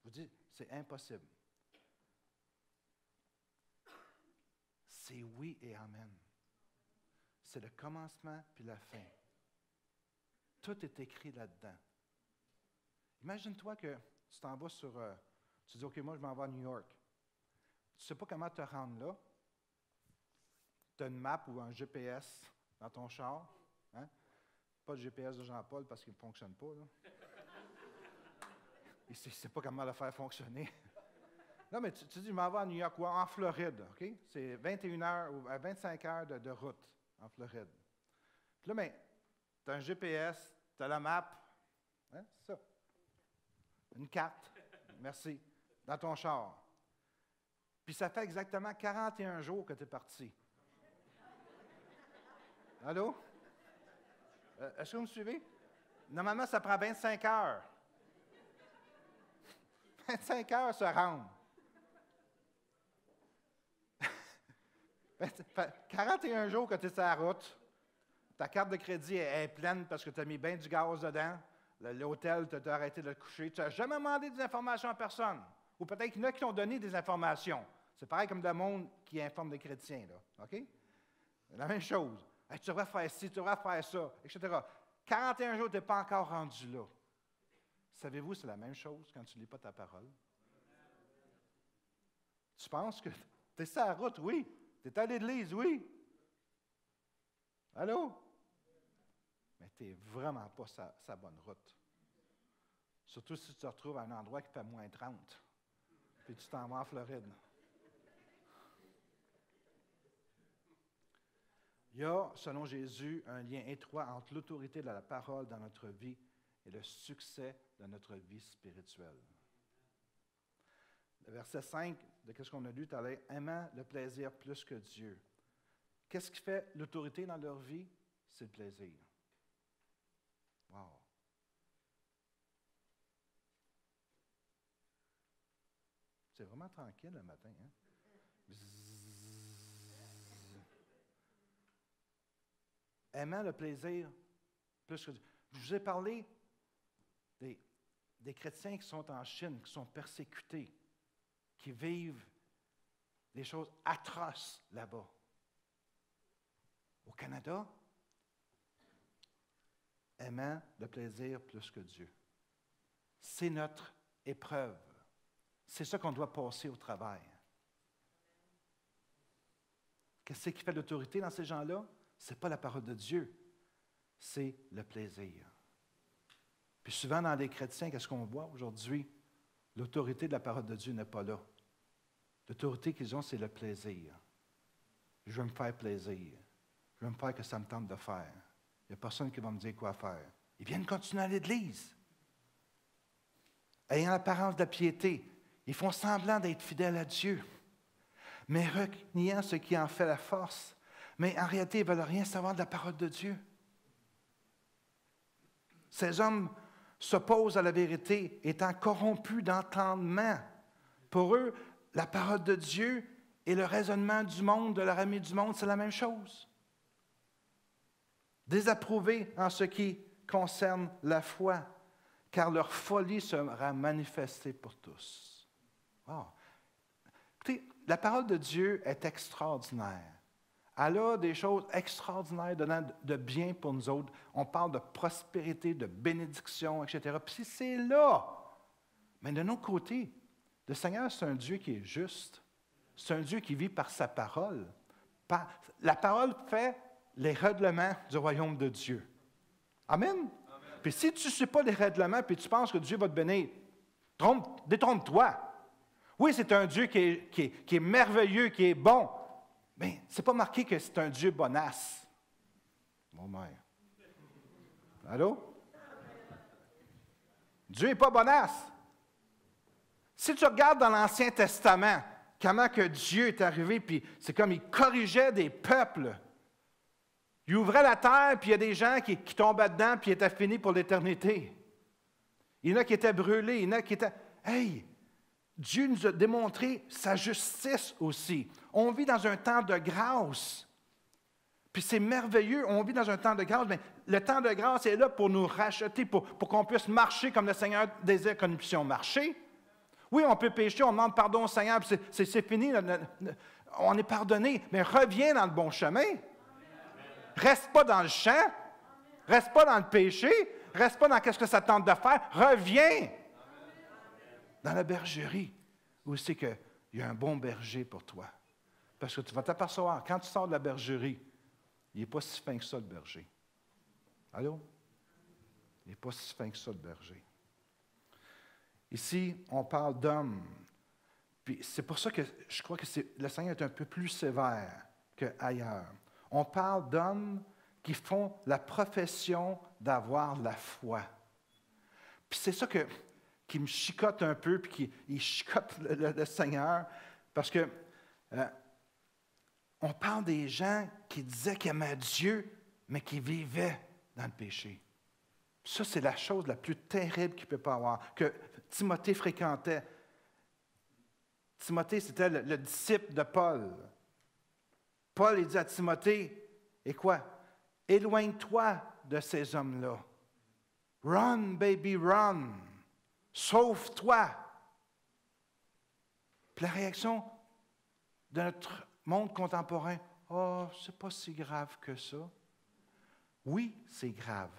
vous dis, c'est impossible. C'est oui et amen. C'est le commencement puis la fin. Tout est écrit là-dedans. Imagine-toi que tu t'en vas tu dis, OK, moi, je m'en vais à New York. Tu ne sais pas comment te rendre là. Tu as une map ou un GPS dans ton char. Hein? Pas le GPS de Jean-Paul parce qu'il ne fonctionne pas. Là. Il ne sait pas comment le faire fonctionner. Non, mais tu dis, je m'en vais à New York ou en Floride. OK? C'est 21 heures ou 25 heures de route en Floride. Puis là, ben, tu as un GPS, tu as la map. Hein? C'est ça. Une carte. Merci. Dans ton char. Puis ça fait exactement 41 jours que tu es parti. Allô? Est-ce que vous me suivez? Normalement, ça prend 25 heures. 25 heures se rendre. 41 jours que tu es sur la route. Ta carte de crédit est pleine parce que tu as mis bien du gaz dedans. L'hôtel t'a arrêté de te coucher. Tu n'as jamais demandé des informations à personne. Ou peut-être qu'il y en a qui t'ont donné des informations. C'est pareil comme le monde qui informe des chrétiens. Là. OK? La même chose. Hey, tu devrais faire ci, tu devrais faire ça, etc. 41 jours, tu n'es pas encore rendu là. Savez-vous, c'est la même chose quand tu ne lis pas ta parole? Tu penses que tu es sur la route, oui. Tu es à l'église, oui. Allô? Mais tu n'es vraiment pas sa bonne route. Surtout si tu te retrouves à un endroit qui fait moins 30. Puis tu t'en vas en Floride. Il y a, selon Jésus, un lien étroit entre l'autorité de la parole dans notre vie et le succès de notre vie spirituelle. Le verset 5 de ce qu'on a lu tout à l'heure, aimant le plaisir plus que Dieu. Qu'est-ce qui fait l'autorité dans leur vie? C'est le plaisir. Wow! C'est vraiment tranquille le matin, hein? Bzzz. Aimant le plaisir plus que Dieu. Je vous ai parlé des des chrétiens qui sont en Chine, qui sont persécutés, qui vivent des choses atroces là-bas. Au Canada, aimant le plaisir plus que Dieu. C'est notre épreuve. C'est ça qu'on doit passer au travail. Qu'est-ce qui fait l'autorité dans ces gens-là? Ce n'est pas la parole de Dieu, c'est le plaisir. Puis souvent dans les chrétiens, qu'est-ce qu'on voit aujourd'hui? L'autorité de la parole de Dieu n'est pas là. L'autorité qu'ils ont, c'est le plaisir. Je veux me faire plaisir. Je veux me faire que ça me tente de faire. Il n'y a personne qui va me dire quoi faire. Ils viennent continuer à l'Église. Ayant l'apparence de la piété, ils font semblant d'être fidèles à Dieu, mais reniant ce qui en fait la force. Mais en réalité, ils ne veulent rien savoir de la parole de Dieu. Ces hommes s'opposent à la vérité, étant corrompus d'entendement. Pour eux, la parole de Dieu et le raisonnement du monde, de leur ami du monde, c'est la même chose. Désapprouvés en ce qui concerne la foi, car leur folie sera manifestée pour tous. Wow. Écoutez, la parole de Dieu est extraordinaire. Elle a des choses extraordinaires donnant de bien pour nous autres. On parle de prospérité, de bénédiction, etc. Puis c'est là. Mais de notre côté, le Seigneur, c'est un Dieu qui est juste. C'est un Dieu qui vit par sa parole. La parole fait les règlements du royaume de Dieu. Amen? Amen. Puis si tu ne suis pas les règlements puis tu penses que Dieu va te bénir, détrompe-toi. Oui, c'est un Dieu qui est merveilleux, qui est bon. Mais ce n'est pas marqué que c'est un Dieu bonasse. Mon mère. Allô? Dieu n'est pas bonasse. Si tu regardes dans l'Ancien Testament, comment que Dieu est arrivé, puis c'est comme il corrigeait des peuples. Il ouvrait la terre, puis il y a des gens qui tombaient dedans, puis ils étaient finis pour l'éternité. Il y en a qui étaient brûlés, il y en a qui étaient... Hey! Dieu nous a démontré sa justice aussi. On vit dans un temps de grâce. Puis c'est merveilleux, on vit dans un temps de grâce, mais le temps de grâce est là pour nous racheter, pour qu'on puisse marcher comme le Seigneur désire que nous puissions marcher. Oui, on peut pécher, on demande pardon au Seigneur, puis c'est fini, on est pardonné, mais reviens dans le bon chemin. Reste pas dans le champ, reste pas dans le péché, reste pas dans ce que ça tente de faire, reviens dans la bergerie, où c'est qu'il y a un bon berger pour toi. Parce que tu vas t'apercevoir, quand tu sors de la bergerie, il n'est pas si fin que ça, le berger. Allô? Il n'est pas si fin que ça, le berger. Ici, on parle d'hommes. Puis c'est pour ça que je crois que le Seigneur est un peu plus sévère qu'ailleurs. On parle d'hommes qui font la profession d'avoir la foi. Puis c'est ça qui me chicote un peu, puis qui chicote le Seigneur, parce que on parle des gens qui disaient qu'ils aimaient Dieu, mais qui vivaient dans le péché. Ça, c'est la chose la plus terrible qu'il ne peut pas avoir, que Timothée fréquentait. Timothée, c'était le disciple de Paul. Paul, il dit à Timothée, et quoi? Éloigne-toi de ces hommes-là. Run, baby, run. Sauve-toi. Puis la réaction de notre monde contemporain, « Oh, c'est pas si grave que ça. » Oui, c'est grave.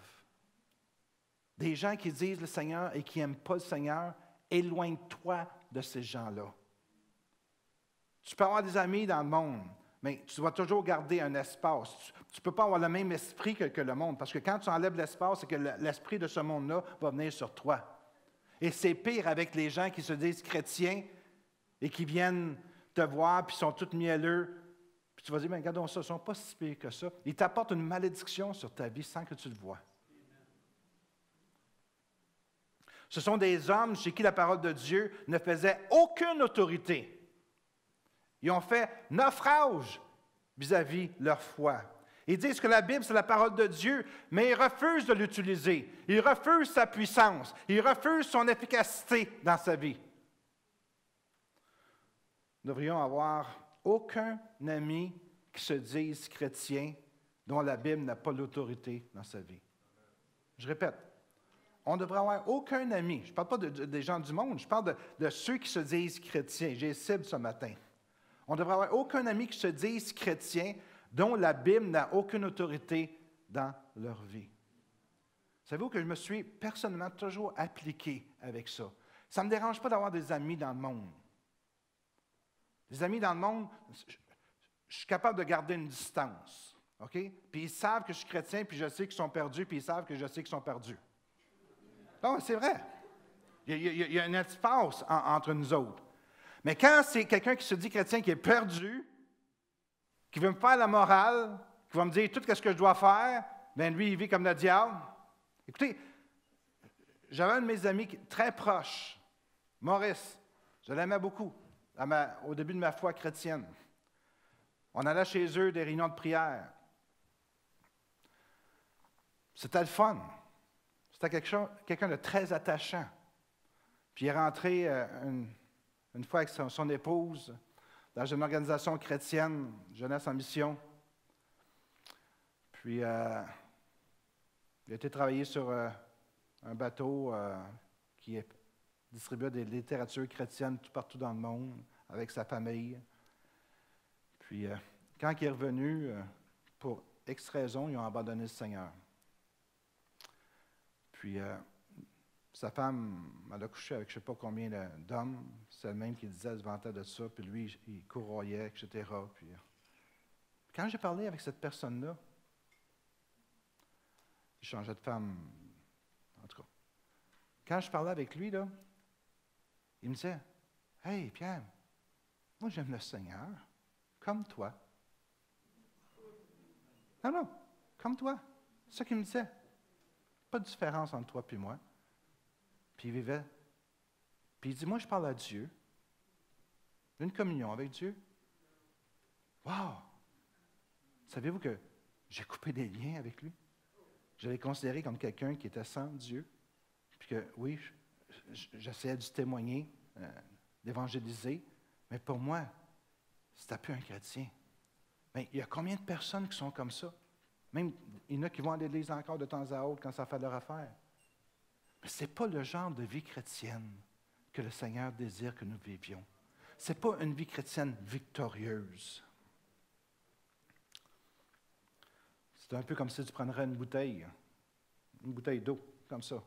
Des gens qui disent le Seigneur et qui n'aiment pas le Seigneur, éloigne-toi de ces gens-là. Tu peux avoir des amis dans le monde, mais tu dois toujours garder un espace. Tu ne peux pas avoir le même esprit que le monde, parce que quand tu enlèves l'espace, c'est que l'esprit de ce monde-là va venir sur toi. Et c'est pire avec les gens qui se disent chrétiens et qui viennent te voir, puis sont tous mielleux. Puis tu vas dire, mais regardons ça, ils ne sont pas si pires que ça. Ils t'apportent une malédiction sur ta vie sans que tu le vois. Ce sont des hommes chez qui la parole de Dieu ne faisait aucune autorité. Ils ont fait naufrage vis-à-vis leur foi. Ils disent que la Bible, c'est la parole de Dieu, mais ils refusent de l'utiliser. Ils refusent sa puissance. Ils refusent son efficacité dans sa vie. Nous devrions avoir aucun ami qui se dise chrétien dont la Bible n'a pas l'autorité dans sa vie. Je répète, on ne devrait avoir aucun ami. Je ne parle pas des gens du monde, je parle de ceux qui se disent chrétiens. J'ai cible ce matin. On ne devrait avoir aucun ami qui se dise chrétien dont la Bible n'a aucune autorité dans leur vie. Savez-vous que je me suis personnellement toujours appliqué avec ça? Ça ne me dérange pas d'avoir des amis dans le monde. Des amis dans le monde, je suis capable de garder une distance. OK? Puis ils savent que je suis chrétien, puis je sais qu'ils sont perdus, puis ils savent que je sais qu'ils sont perdus. Non, c'est vrai. Il y a un espace entre nous autres. Mais quand c'est quelqu'un qui se dit chrétien, qui est perdu, qui veut me faire la morale, qui va me dire tout ce que je dois faire, bien lui, il vit comme le diable. Écoutez, j'avais un de mes amis très proche, Maurice. Je l'aimais beaucoup au début de ma foi chrétienne. On allait chez eux des réunions de prière. C'était le fun. C'était quelqu'un de très attachant. Puis il est rentré une fois avec son épouse dans une organisation chrétienne, Jeunesse en mission. Puis il a été travailler sur un bateau qui distribuait des littératures chrétiennes tout partout dans le monde avec sa famille. Puis quand il est revenu, pour X raisons, ils ont abandonné le Seigneur. Puis, sa femme, elle a couché avec je ne sais pas combien d'hommes. C'est elle-même qui disait, elle se vantait de ça. Puis lui, il courroyait, etc. Puis, quand j'ai parlé avec cette personne-là, il changeait de femme, en tout cas. Quand je parlais avec lui, là, il me disait, « Hey, Pierre, moi j'aime le Seigneur, comme toi. » Non, comme toi. C'est ça qu'il me disait. Pas de différence entre toi et moi. Puis il vivait. Puis il dit, moi, je parle à Dieu. Une communion avec Dieu. Wow! Savez-vous que j'ai coupé des liens avec lui? Je l'ai considéré comme quelqu'un qui était sans Dieu. Puis que, oui, j'essayais de témoigner, d'évangéliser. Mais pour moi, c'était plus un chrétien. Mais il y a combien de personnes qui sont comme ça? Même, il y en a qui vont à l'église encore de temps à autre quand ça fait leur affaire. Mais ce n'est pas le genre de vie chrétienne que le Seigneur désire que nous vivions. Ce n'est pas une vie chrétienne victorieuse. C'est un peu comme si tu prendrais une bouteille d'eau, comme ça.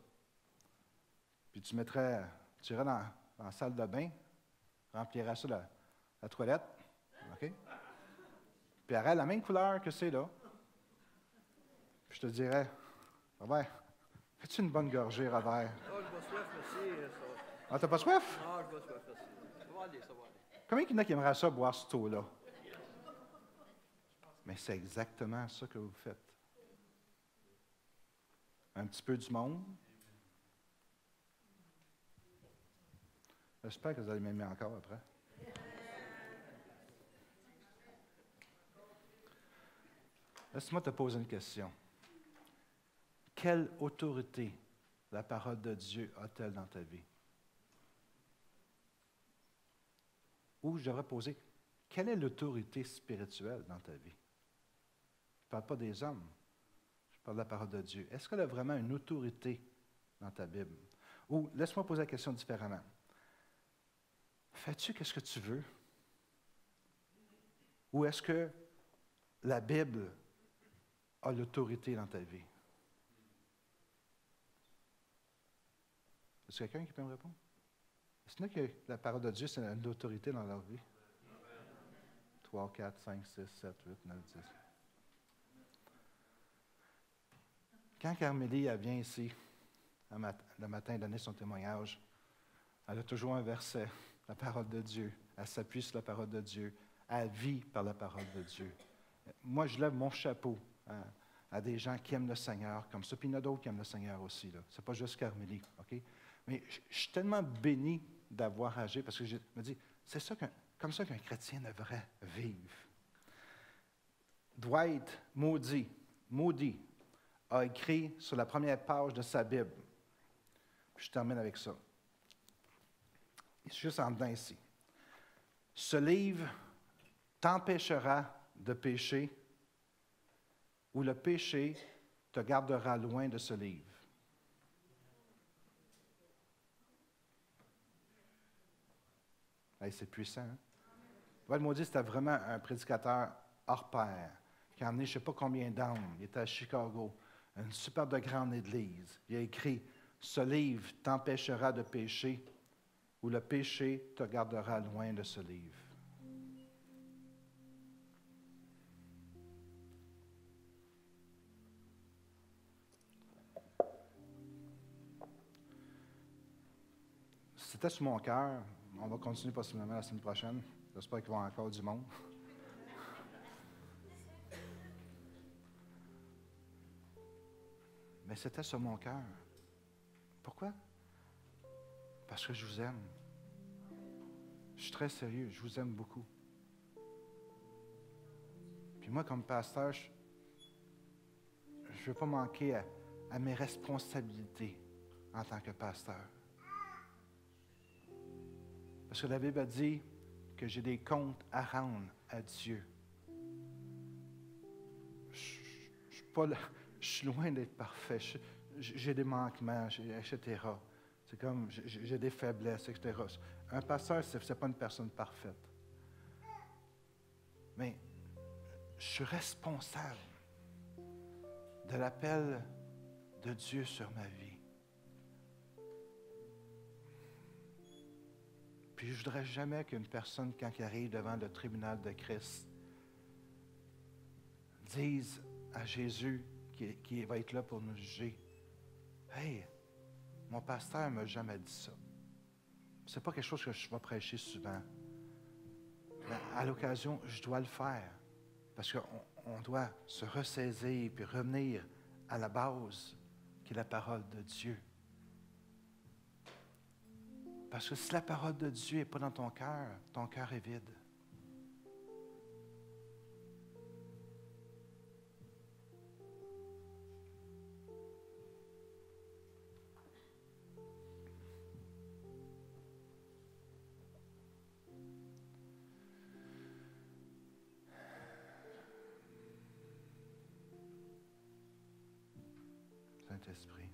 Puis tu irais dans la salle de bain, remplirais ça la toilette, OK? Puis elle aurait la même couleur que c'est là. Puis je te dirais, Robert, fais-tu une bonne gorgée, Robert? Non, je n'ai pas soif, merci. Ah, t'as pas soif? Non, je n'ai pas soif, merci. Ça va aller, ça va aller. Combien il y en a qui aimeraient ça, boire cette eau-là? Mais c'est exactement ça que vous faites. Un petit peu du monde. J'espère que vous allez m'aimer encore après. Laisse-moi te poser une question. Quelle autorité la parole de Dieu a-t-elle dans ta vie? Ou je devrais poser, quelle est l'autorité spirituelle dans ta vie? Je ne parle pas des hommes, je parle de la parole de Dieu. Est-ce qu'elle a vraiment une autorité dans ta Bible? Ou laisse-moi poser la question différemment. Fais-tu ce que tu veux? Ou est-ce que la Bible a l'autorité dans ta vie? Est-ce quelqu'un qui peut me répondre? Est-ce que la parole de Dieu, c'est une autorité dans leur vie? 3, 4, 5, 6, 7, 8, 9, 10. Quand Carmélie elle vient ici, le matin, donner son témoignage, elle a toujours un verset, la parole de Dieu. Elle s'appuie sur la parole de Dieu. Elle vit par la parole de Dieu. Moi, je lève mon chapeau à des gens qui aiment le Seigneur comme ça. Puis il y en a d'autres qui aiment le Seigneur aussi. Ce n'est pas juste Carmélie. OK? Mais je suis tellement béni d'avoir agi parce que je me dis, c'est ça comme ça qu'un chrétien devrait vivre. Dwight Moody a écrit sur la première page de sa Bible. Je termine avec ça. C'est juste en dedans ici. Ce livre t'empêchera de pécher ou le péché te gardera loin de ce livre. Hey, c'est puissant. Hein? Joël Moody, c'était vraiment un prédicateur hors pair, qui a emmené je ne sais pas combien d'âmes. Il était à Chicago, une superbe grande église. Il a écrit « Ce livre t'empêchera de pécher ou le péché te gardera loin de ce livre. » C'était sur mon cœur. On va continuer possiblement la semaine prochaine. J'espère qu'il va y avoir encore du monde. Mais c'était sur mon cœur. Pourquoi? Parce que je vous aime. Je suis très sérieux. Je vous aime beaucoup. Puis moi, comme pasteur, je ne veux pas manquer à mes responsabilités en tant que pasteur. Parce que la Bible a dit que j'ai des comptes à rendre à Dieu. Je suis loin d'être parfait. J'ai des manquements, etc. C'est comme, j'ai des faiblesses, etc. Un pasteur, ce n'est pas une personne parfaite. Mais je suis responsable de l'appel de Dieu sur ma vie. Puis je ne voudrais jamais qu'une personne, quand elle arrive devant le tribunal de Christ, dise à Jésus, qui va être là pour nous juger, « Hey, mon pasteur ne m'a jamais dit ça. » Ce n'est pas quelque chose que je vais prêcher souvent. Mais à l'occasion, je dois le faire. Parce qu'on doit se ressaisir et revenir à la base, qui est la parole de Dieu. Parce que si la parole de Dieu n'est pas dans ton cœur est vide. Saint-Esprit.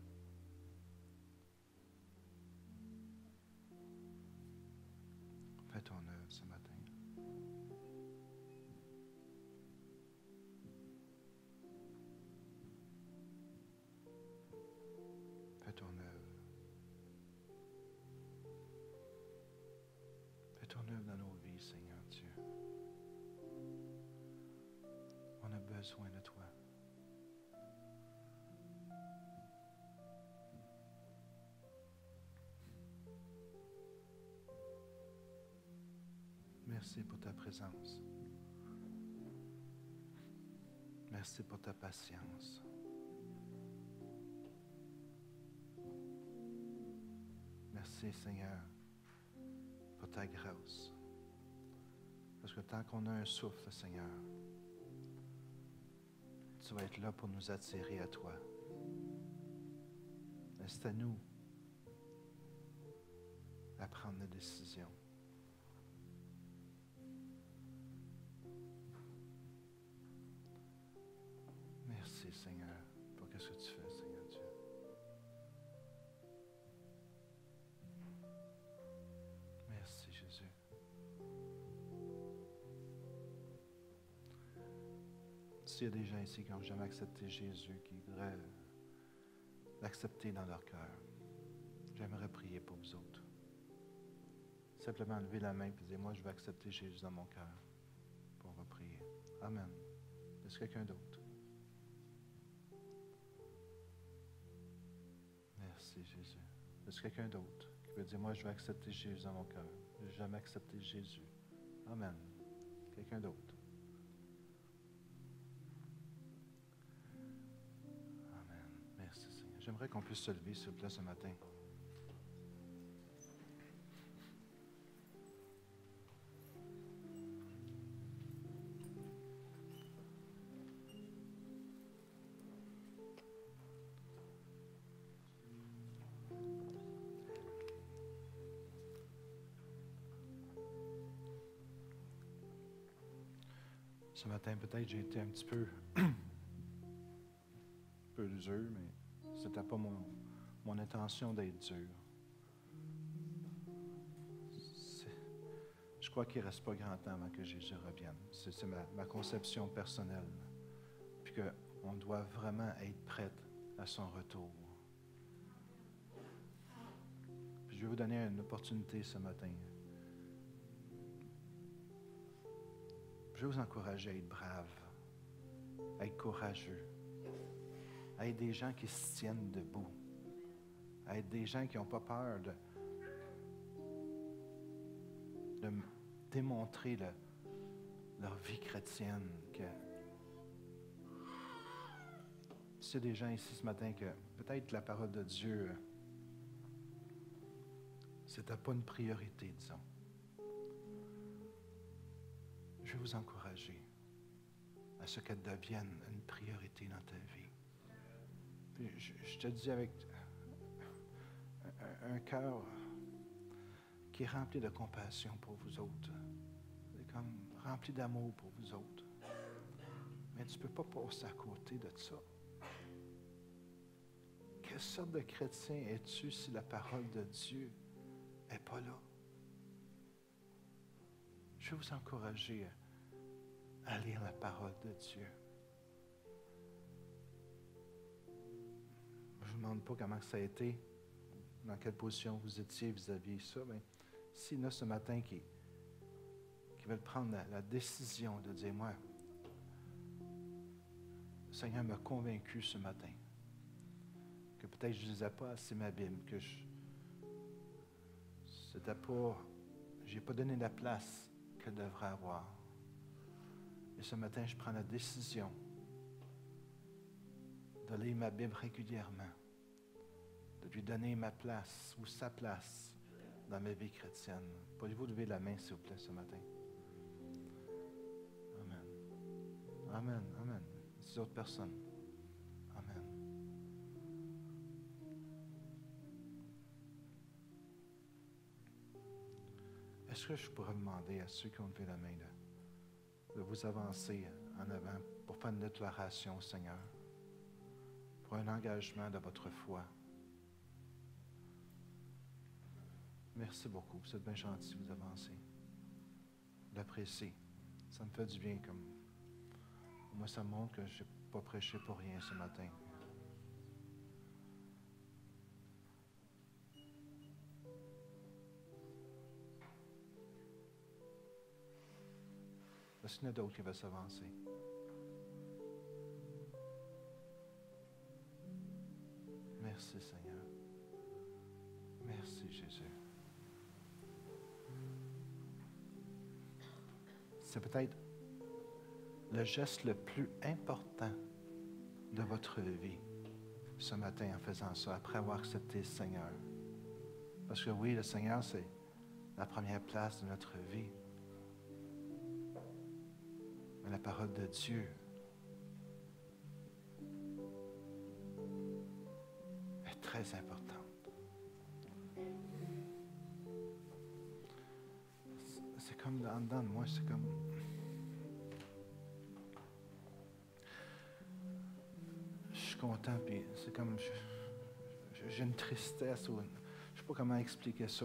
Fais ton œuvre ce matin. Fais ton œuvre. Fais ton œuvre dans nos vies, Seigneur Dieu. On a besoin de toi. Merci pour ta présence. Merci pour ta patience. Merci, Seigneur, pour ta grâce. Parce que tant qu'on a un souffle, Seigneur, tu vas être là pour nous attirer à toi. Mais c'est à nous à prendre des décisions. Merci, Seigneur, pour ce que tu fais, Seigneur Dieu. Merci, Jésus. S'il y a des gens ici qui n'ont jamais accepté Jésus, qui voudraient l'accepter dans leur cœur, j'aimerais prier pour vous autres. Simplement lever la main et dire, moi, je vais accepter Jésus dans mon cœur. Puis on va prier. Amen. Est-ce quelqu'un d'autre? Merci, Jésus. Est-ce quelqu'un d'autre qui veut dire, moi, je vais accepter Jésus dans mon cœur? Je n'ai jamais accepté Jésus. Amen. Quelqu'un d'autre? Amen. Merci, Seigneur. J'aimerais qu'on puisse se lever, s'il vous plaît, ce matin. Ce matin, peut-être j'ai été un petit peu dur, mais c'était pas mon intention d'être dur. Je crois qu'il ne reste pas grand temps avant que Jésus revienne. C'est ma conception personnelle. Puis qu'on doit vraiment être prête à son retour. Puis je vais vous donner une opportunité ce matin. Je vais vous encourager à être brave, à être courageux, à être des gens qui se tiennent debout, à être des gens qui n'ont pas peur de démontrer leur vie chrétienne. C'est des gens ici ce matin que peut-être la parole de Dieu, c'était pas une priorité, disons. Je vais vous encourager à ce qu'elle devienne une priorité dans ta vie. Puis je te dis avec un cœur qui est rempli de compassion pour vous autres, comme rempli d'amour pour vous autres. Mais tu ne peux pas passer à côté de ça. Quelle sorte de chrétien es-tu si la parole de Dieu n'est pas là? Je vais vous encourager à lire la parole de Dieu. Je ne vous demande pas comment ça a été, dans quelle position vous étiez vis-à-vis de ça, mais s'il y en a ce matin qui veulent prendre la décision de dire, moi, le Seigneur m'a convaincu ce matin que peut-être je ne lisais pas assez ma Bible, que j'ai pas donné la place qu'elle devrait avoir. Et ce matin, je prends la décision de lire ma Bible régulièrement, de lui donner ma place ou sa place dans ma vie chrétienne. Pourriez-vous lever la main, s'il vous plaît, ce matin? Amen. Amen. Amen. Ces autres personnes. Amen. Est-ce que je pourrais demander à ceux qui ont levé la main de vous avancer en avant pour faire une déclaration au Seigneur, pour un engagement de votre foi? Merci beaucoup. Vous êtes bien gentil, vous avancez. Je l'apprécie. Ça me fait du bien. Comme moi, ça me montre que je n'ai pas prêché pour rien ce matin. Est-ce qu'il y en a d'autres qui veulent s'avancer? Merci, Seigneur. Merci, Jésus. C'est peut-être le geste le plus important de votre vie ce matin en faisant ça, après avoir accepté le Seigneur. Parce que oui, le Seigneur, c'est la première place de notre vie. Mais la parole de Dieu est très importante. C'est comme en dedans de moi, c'est comme... Je suis content, puis c'est comme... J'ai une tristesse, ou je ne sais pas comment expliquer ça.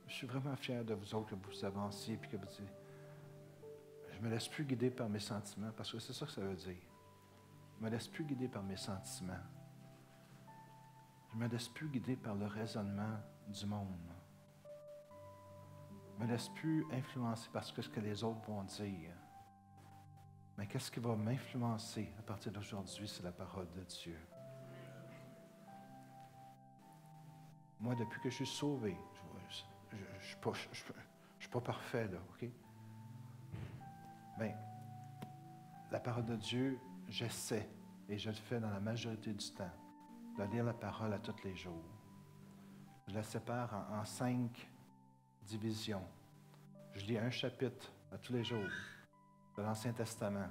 Je suis vraiment fier de vous autres, que vous avanciez, puis que vous dites... Je ne me laisse plus guider par mes sentiments, parce que c'est ça que ça veut dire. Je ne me laisse plus guider par mes sentiments. Je ne me laisse plus guider par le raisonnement du monde. Je ne me laisse plus influencer par ce que les autres vont dire. Mais qu'est-ce qui va m'influencer à partir d'aujourd'hui, c'est la parole de Dieu. Moi, depuis que je suis sauvé, je ne suis pas parfait, là, OK? Bien, la parole de Dieu, j'essaie, et je le fais dans la majorité du temps, de lire la parole à tous les jours. Je la sépare en 5 divisions. Je lis un chapitre à tous les jours de l'Ancien Testament,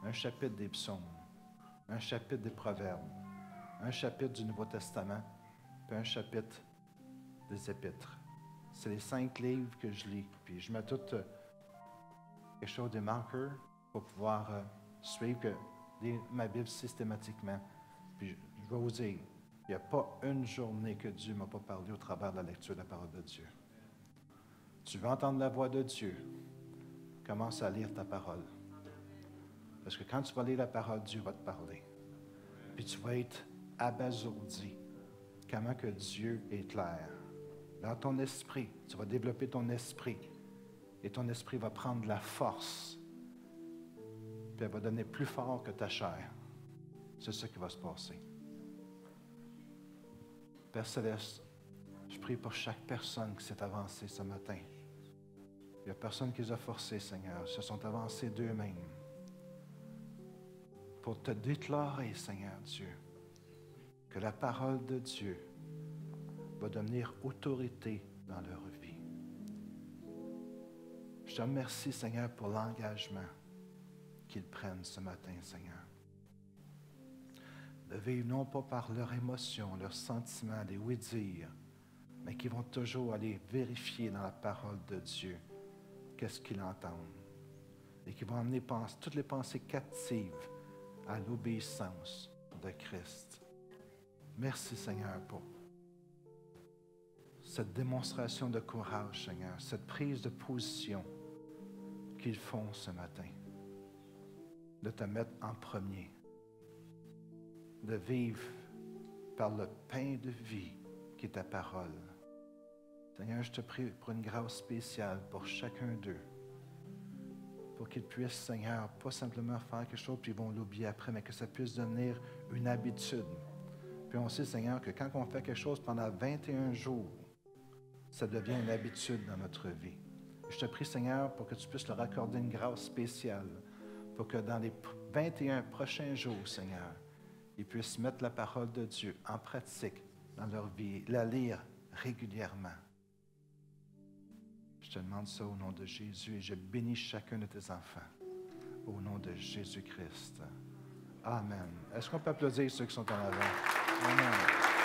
un chapitre des psaumes, un chapitre des proverbes, un chapitre du Nouveau Testament, puis un chapitre des épîtres. C'est les 5 livres que je lis. Puis je mets tout quelque chose des marqueurs pour pouvoir suivre ma Bible systématiquement. Puis je vais vous dire, il n'y a pas une journée que Dieu ne m'a pas parlé au travers de la lecture de la parole de Dieu. Tu veux entendre la voix de Dieu, commence à lire ta parole. Parce que quand tu vas lire la parole, Dieu va te parler. Puis tu vas être abasourdi comment que Dieu est clair. Dans ton esprit, tu vas développer ton esprit. Et ton esprit va prendre de la force. Puis elle va donner plus fort que ta chair. C'est ça qui va se passer. Père Céleste, je prie pour chaque personne qui s'est avancée ce matin. Il n'y a personne qui les a forcés, Seigneur. Ils se sont avancés d'eux-mêmes. Pour te déclarer, Seigneur Dieu, que la parole de Dieu va devenir autorité dans leur vie. Je te remercie, Seigneur, pour l'engagement qu'ils prennent ce matin, Seigneur. De vivre non pas par leurs émotions, leurs sentiments, les oui-dire, mais qui vont toujours aller vérifier dans la parole de Dieu qu'est-ce qu'ils entendent. Et qui vont amener toutes les pensées captives à l'obéissance de Christ. Merci, Seigneur, pour cette démonstration de courage, Seigneur, cette prise de position qu'ils font ce matin, de te mettre en premier, de vivre par le pain de vie qui est ta parole. Seigneur, je te prie pour une grâce spéciale pour chacun d'eux, pour qu'ils puissent, Seigneur, pas simplement faire quelque chose puis ils vont l'oublier après, mais que ça puisse devenir une habitude. Puis on sait, Seigneur, que quand on fait quelque chose pendant 21 jours, ça devient une habitude dans notre vie. Je te prie, Seigneur, pour que tu puisses leur accorder une grâce spéciale, pour que dans les 21 prochains jours, Seigneur, ils puissent mettre la parole de Dieu en pratique dans leur vie, la lire régulièrement. Je te demande ça au nom de Jésus et je bénis chacun de tes enfants. Au nom de Jésus-Christ. Amen. Est-ce qu'on peut applaudir ceux qui sont en avant? Amen.